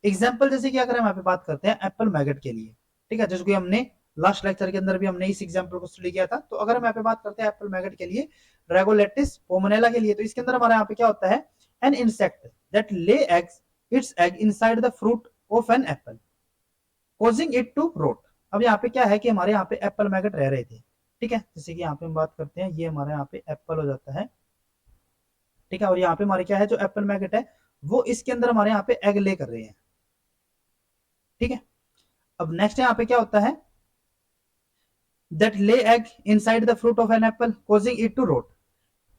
Example जैसे कि अगर हम यहाँ पे बात करते हैं Apple maggot के लिए, ठीक है, जैसे कि हमने लास्ट लेक्चर के अंदर भी हमने इस एग्जाम्पल को स्टडी किया था। तो अगर हम यहाँ पे बात करते हैं एप्पल मैगट के लिए, रेगोलेटिस पोमोनेला के लिए, तो इसके अंदर हमारे यहाँ पे क्या होता है, an insect that lay eggs its egg inside the fruit of an apple causing it to rot. अब यहाँ पे क्या है कि हमारे यहाँ पे एप्पल मैगट रह रहे थे। ठीक है, जैसे कि यहाँ पे हम बात करते हैं, ये हमारे यहाँ पे एप्पल हो जाता है। ठीक है, और यहाँ पे हमारे क्या है, जो एप्पल मैगट है वो इसके अंदर हमारे यहाँ पे एग ले कर रहे हैं। ठीक है, अब नेक्स्ट यहाँ पे क्या होता है, that lay egg inside the fruit of an apple causing it to rot.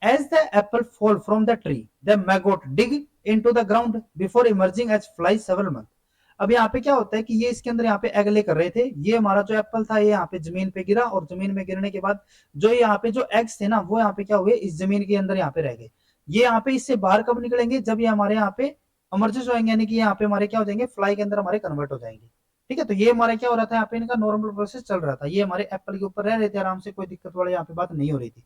As the apple fall from the tree, the maggot dig into the ground before emerging as flies several months. अब यहाँ पे क्या होता है कि ये इसके अंदर यहाँ पे एग ले कर रहे थे, ये हमारा जो एप्पल था ये यहाँ पे जमीन पे गिरा, और जमीन में गिरने के बाद जो यहाँ पे जो एग्स थे ना वो यहाँ पे क्या हुए, इस जमीन के अंदर यहाँ पे रह गए। ये यहाँ पे इससे बाहर कब निकलेंगे, जब ये हमारे यहाँ पे इमर्जेस होंगे, यानी कि यहाँ पे हमारे क्या हो जाएंगे, फ्लाई के अंदर हमारे कन्वर्ट हो जाएंगे। ठीक है, तो ये हमारे क्या हो रहा था, यहाँ पे इनका नॉर्मल प्रोसेस चल रहा था, ये हमारे एप्पल के ऊपर रह रहे थे आराम से, कोई दिक्कत वाली यहाँ पे बात नहीं हो रही थी।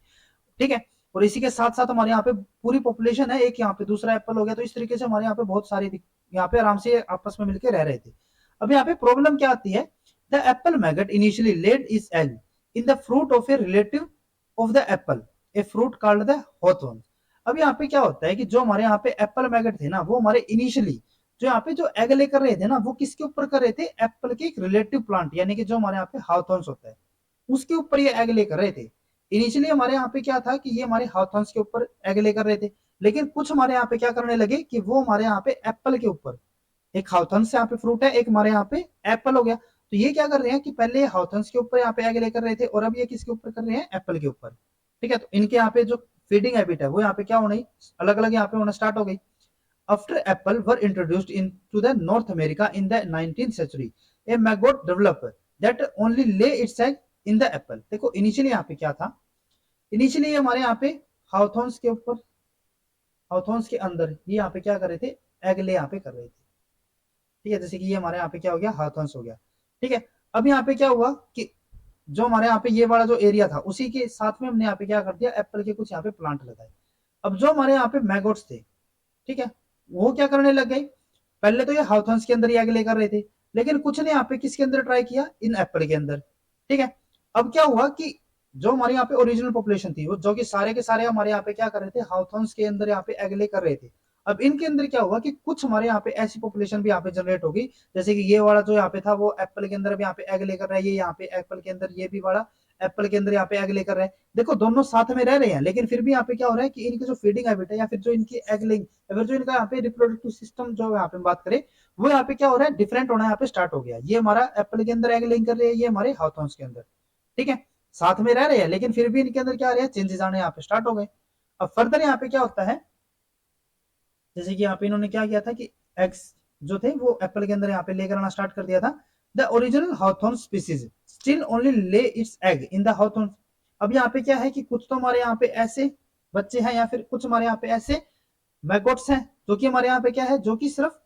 ठीक है, और इसी के साथ साथ हमारे यहाँ पे पूरी पॉपुलेशन है, एक यहाँ पे दूसरा एप्पल हो गया, तो इस तरीके से हमारे यहाँ पे बहुत सारे यहाँ पे आराम से आपस में मिलकर रह रहे थे। अब यहाँ पे प्रॉब्लम क्या आती है, the apple maggot initially laid is egg in the fruit of a relative of the apple, a fruit called the hawthorn. अब यहाँ पे क्या होता है कि जो हमारे यहाँ पे एप्पल मैगट थे ना, वो हमारे इनिशियली जो यहाँ पे जो एग लेकर रहे थे ना, वो किसके ऊपर कर रहे थे, एप्पल के एक रिलेटिव प्लांट, यानी कि जो हमारे यहाँ पे हाउथॉर्न्स होता है उसके ऊपर ये एग लेकर रहे थे। इनिशियली हमारे यहाँ पे क्या था कि ये हमारे हाउथॉर्न्स के ऊपर एग लेकर रहे थे, लेकिन कुछ हमारे यहाँ पे क्या करने लगे कि वो हमारे यहाँ पे एप्पल के ऊपर, एक हाउथॉर्न्स यहाँ पे फ्रूट है, एक हमारे यहाँ पे एप्पल हो गया, तो ये क्या कर रहे हैं कि पहले हाउथॉर्न्स के ऊपर यहाँ पे एग लेकर रहे थे, और अब ये किसके ऊपर कर रहे हैं, एप्पल के ऊपर। ठीक है, तो इनके यहाँ पे जो फीडिंग हैबिट है वो यहाँ पे क्या होनी, अलग अलग यहाँ पे होना स्टार्ट हो गई। After apple were introduced into the North America in the 19th century, a maggot developed that only lay its egg in the apple. देखो इनिशियली यहाँ पे क्या था, इनिशियली हमारे यहाँ पे हाउथॉर्न्स के ऊपर, हाउथॉर्न्स के अंदर ये यहाँ पे क्या कर रहे थे, एग ले यहाँ पे कर रहे थे। ठीक है, जैसे कि ये हमारे यहाँ पे क्या हो गया, हाउथॉर्न्स हो गया। ठीक है, अब यहाँ पे क्या हुआ कि जो हमारे यहाँ पे ये वाला जो एरिया था उसी के साथ में हमने यहाँ पे क्या कर दिया, एप्पल के कुछ यहाँ पे प्लांट लगाए। अब जो हमारे यहाँ पे मैगोट्स थे, ठीक है, वो क्या करने लग गए, पहले तो ये हाउथॉर्न्स के अंदर ही एग लेकर रहे थे, लेकिन कुछ ने यहाँ पे किसके अंदर ट्राई किया, इन एप्पल के अंदर। ठीक है, अब क्या हुआ कि जो हमारे यहाँ पे ओरिजिनल पॉपुलेशन थी वो जो कि सारे के सारे हमारे यहाँ पे क्या कर रहे थे, हाउथॉर्न्स के अंदर यहाँ पे एग ले कर रहे थे। अब इनके अंदर क्या होगा कि कुछ हमारे यहाँ पे ऐसी पॉपुलेशन भी यहाँ पे जनरेट होगी, जैसे कि ये वाला जो यहाँ पे था वो एप्पल के अंदर भी यहाँ पे एग लेकर रहा है, ये यहाँ पे एप्पल के अंदर ये भी वाला एप्पल के अंदर यहाँ पे एग लेकर रहा है। देखो दोनों साथ में रह रहे हैं, लेकिन फिर भी यहाँ पे क्या हो रहा है कि इनकी जो फीडिंग हैबिट है या फिर जो इनकी एग लेइंग या फिर जो इनका यहाँ पे रिप्रोडक्टिव सिस्टम जो यहाँ पे बात करें, वो यहाँ पे क्या हो रहा है, डिफरेंट होना यहाँ पे स्टार्ट हो गया। ये हमारा एप्पल के अंदर एग लेइंग कर रही है, ये हमारे हाउथॉर्न्स के अंदर, ठीक है, साथ में रह रहे हैं, लेकिन फिर भी इनके अंदर क्या आ रहे हैं, चेंजेस आने यहाँ पे स्टार्ट हो गए। अब फर्दर यहाँ पे क्या होता है, जैसे कि यहाँ पे इन्होंने क्या किया था कि एग्स जो थे वो एप्पल के अंदर यहाँ पे लेकर आना स्टार्ट कर दिया था। The original hawthorn species still only lay its egg in the hawthorn. अब यहाँ पे क्या है कि कुछ तो हमारे यहाँ पे ऐसे बच्चे हैं या फिर कुछ हमारे यहाँ पे ऐसे मैगोट्स हैं जो कि हमारे यहाँ पे क्या है, जो कि सिर्फ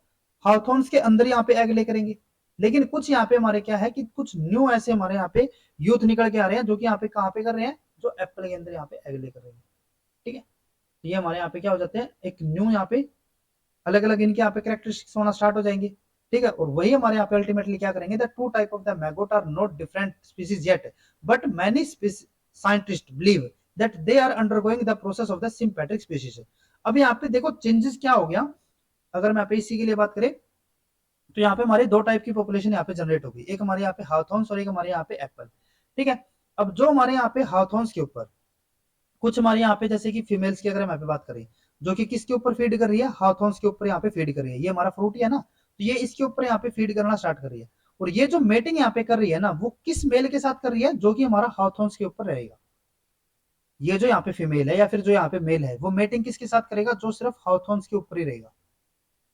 हाउथॉर्न्स के अंदर यहाँ पे एग ले करेंगे। लेकिन कुछ यहाँ पे हमारे क्या है कि कुछ न्यू ऐसे हमारे यहाँ पे यूथ निकल के आ रहे हैं जो कि यहाँ पे कहाँ पे कर रहे हैं, जो एप्पल के अंदर यहाँ पे एग ले कर रहे हैं, ठीक है। तो ये हमारे यहाँ पे क्या हो जाते हैं, एक न्यू यहाँ पे अलग अलग इनके यहाँ पे कैरेक्टरिस्टिक्स होना स्टार्ट हो जाएंगे, ठीक है। और वही हमारे यहाँ पे अल्टीमेटली क्या करेंगे, the two type of the maggot are not different species yet, but many scientist believe that they are undergoing the process of the sympatric species. अब यहाँ पे देखो चेंजेस क्या हो गया, अगर मैं यहाँ पे इसी के लिए बात करें तो यहाँ पे हमारे दो टाइप की पॉपुलेशन यहाँ पे जनरेट होगी, एक हमारे यहाँ पे हाउथॉर्न्स और एक हमारे यहाँ पे एप्पल, ठीक है। अब जो हमारे यहाँ पे हाउथॉर्न्स के ऊपर कुछ हमारे यहाँ पे जैसे कि फीमेल्स की अगर हम यहाँ पे बात करें, जो कि किसके ऊपर फीड कर रही है, हाउथॉर्न्स के ऊपर यहाँ पे फीड कर रही है। ये हमारा फ्रूट है ना, तो ये इसके ऊपर यहाँ पे फीड करना स्टार्ट कर रही है। और ये जो मेटिंग यहाँ पे कर रही है ना, वो किस मेल के साथ कर रही है, जो कि हमारा हाउथॉर्न्स के ऊपर रहेगा। ये जो यहाँ पे फीमेल है या फिर जो यहाँ पे मेल है, वो मेटिंग किसके साथ करेगा, जो सिर्फ हाउथॉर्न्स के ऊपर ही रहेगा।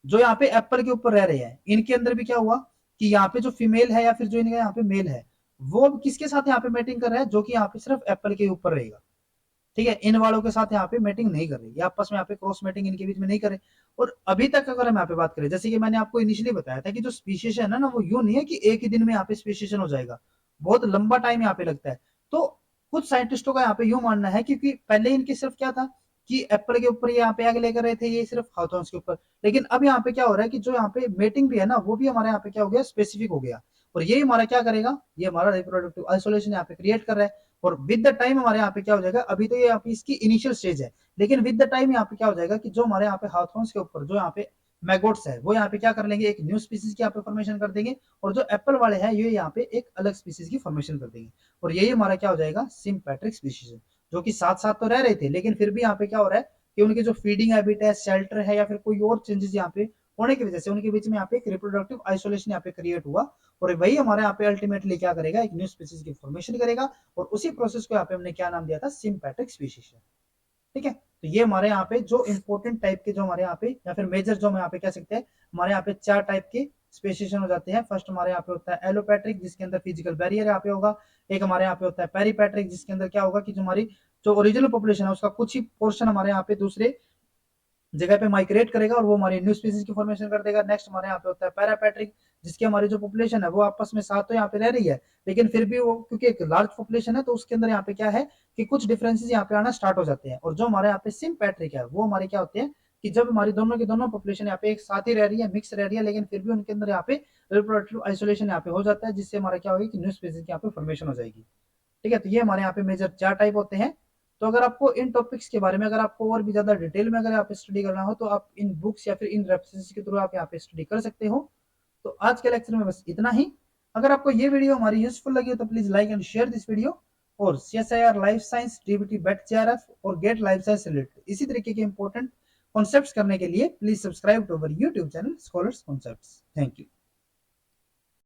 जो यहाँ पे एप्पल के ऊपर रह रहे हैं, इनके अंदर भी क्या हुआ कि यहाँ पे जो फीमेल है या फिर जो इनका यहाँ पे मेल है, वो किसके साथ यहाँ पे मेटिंग कर रहा है, जो कि यहाँ पे सिर्फ एप्पल के ऊपर रहेगा, ठीक है। इन वालों के साथ यहाँ पे मेटिंग नहीं कर रही, ये आपस में यहाँ पे क्रॉस मेटिंग इनके बीच में नहीं करे। और अभी तक अगर हम यहाँ पे बात करें, जैसे कि मैंने आपको इनिशियली बताया था कि जो स्पीशीशन है ना, वो यूं नहीं है कि एक ही दिन में यहाँ पे स्पीशीशन हो जाएगा, बहुत लंबा टाइम यहाँ पे लगता है। तो कुछ साइंटिस्टों का यहाँ पे यूं मानना है, क्योंकि पहले इनके सिर्फ क्या था कि एप्पल के ऊपर यहाँ पे आगे लेकर रहे थे, ये सिर्फ हाउथॉर्न्स के ऊपर। लेकिन अब यहाँ पे क्या हो रहा है कि जो यहाँ पे मेटिंग भी है ना, वो भी हमारे यहाँ पे क्या हो गया, स्पेसिफिक हो गया। और ये हमारा क्या करेगा, ये हमारा रिप्रोडक्टिव आइसोलेशन यहाँ पे क्रिएट कर रहा है। और विद द टाइम हमारे यहाँ पे क्या हो जाएगा, अभी तो ये यहाँ पे इसकी इनिशियल स्टेज है, लेकिन विद द टाइम यहाँ पे क्या हो जाएगा कि जो हमारे यहाँ पे हाउथॉर्न्स के ऊपर जो यहाँ पे मैगोट्स है, वो यहाँ पे क्या कर लेंगे, एक न्यू स्पीसीज की यहाँ पे फॉर्मेशन कर देंगे। और जो एप्पल वाले हैं, ये यहाँ पे एक अलग स्पीसीज की फॉर्मेशन कर देंगे। और यही हमारा क्या हो जाएगा, सिम्पैट्रिक स्पीसीज, जो कि साथ साथ तो रह रहे थे, लेकिन फिर भी यहाँ पे क्या हो रहा है कि उनकी जो फीडिंग हैबिट है, शेल्टर है, या फिर कोई और चेंजेस यहाँ पे होने की वजह से उनके बीच में यहाँ पे एक रिप्रोडक्टिव आइसोलेशन यहाँ पे क्रिएट हुआ। और वही हमारे यहाँ पे अल्टीमेटली क्या करेगा, एक न्यू स्पीसीज की फॉर्मेशन करेगा। और उसी प्रोसेस को यहाँ पे हमने क्या नाम दिया था, सिम्पैट्रिक स्पीसीज, ठीक है। तो ये हमारे यहाँ पे जो इंपॉर्टेंट टाइप के जो हमारे यहाँ पे या फिर मेजर जो हम यहाँ पे कह सकते हैं, हमारे यहाँ पे चार टाइप के स्पेसिएशन हो जाते हैं। फर्स्ट हमारे यहाँ पे होता है एलोपैट्रिक, जिसके अंदर फिजिकल बैरियर यहाँ पे होगा। एक हमारे यहाँ पे होता है पेरीपैट्रिक, जिसके अंदर क्या होगा कि जो हमारी जो ओरिजिनल पॉपुलेशन है उसका कुछ ही पोर्शन हमारे यहाँ पे दूसरे जगह पे माइग्रेट करेगा और वो हमारी न्यू स्पीसीज की फॉर्मेशन कर देगा। नेक्स्ट हमारे यहाँ पे होता है पैरापैट्रिक, जिसकी हमारी जो पॉपुलेशन है वो आपस में साथ तो यहाँ पे रह रही है, लेकिन फिर भी वो क्योंकि एक लार्ज पॉपुलेशन है तो उसके अंदर यहाँ पे क्या है कि कुछ डिफरेंसेस यहाँ पे आना स्टार्ट हो जाते हैं। और जो हमारे यहाँ पे सिम्पैट्रिक है, वो हमारे क्या होते हैं कि जब हमारी दोनों की दोनों पॉपुलेशन यहाँ पे एक साथ ही रह रही है, मिक्स रह रही है, लेकिन फिर भी उनके अंदर यहाँ पे रिप्रोडक्टिव आइसोलेशन यहाँ पे हो जाता है, जिससे हमारा क्या होगी कि न्यू स्पीसीज की यहाँ पे फॉर्मेशन हो जाएगी, ठीक है। तो ये हमारे यहाँ पे मेजर चार टाइप होते हैं। तो अगर आपको इन टॉपिक्स के बारे में अगर आपको और भी ज्यादा डिटेल में अगर आप स्टडी करना हो, तो आप इन बुक्स या फिर इन रेफरेंसेस के थ्रू आप यहाँ पे स्टडी कर सकते हो। तो आज के लेक्चर में बस इतना ही। अगर आपको ये वीडियो हमारी यूजफुल लगी हो तो please like and share this video. और CSIR life science, DBT BET JRF और गेट लाइफ साइंस रिलेटेड इसी तरीके के इंपॉर्टेंट कॉन्सेप्ट्स करने के लिए please subscribe to our YouTube channel Scholars Concepts. Thank you.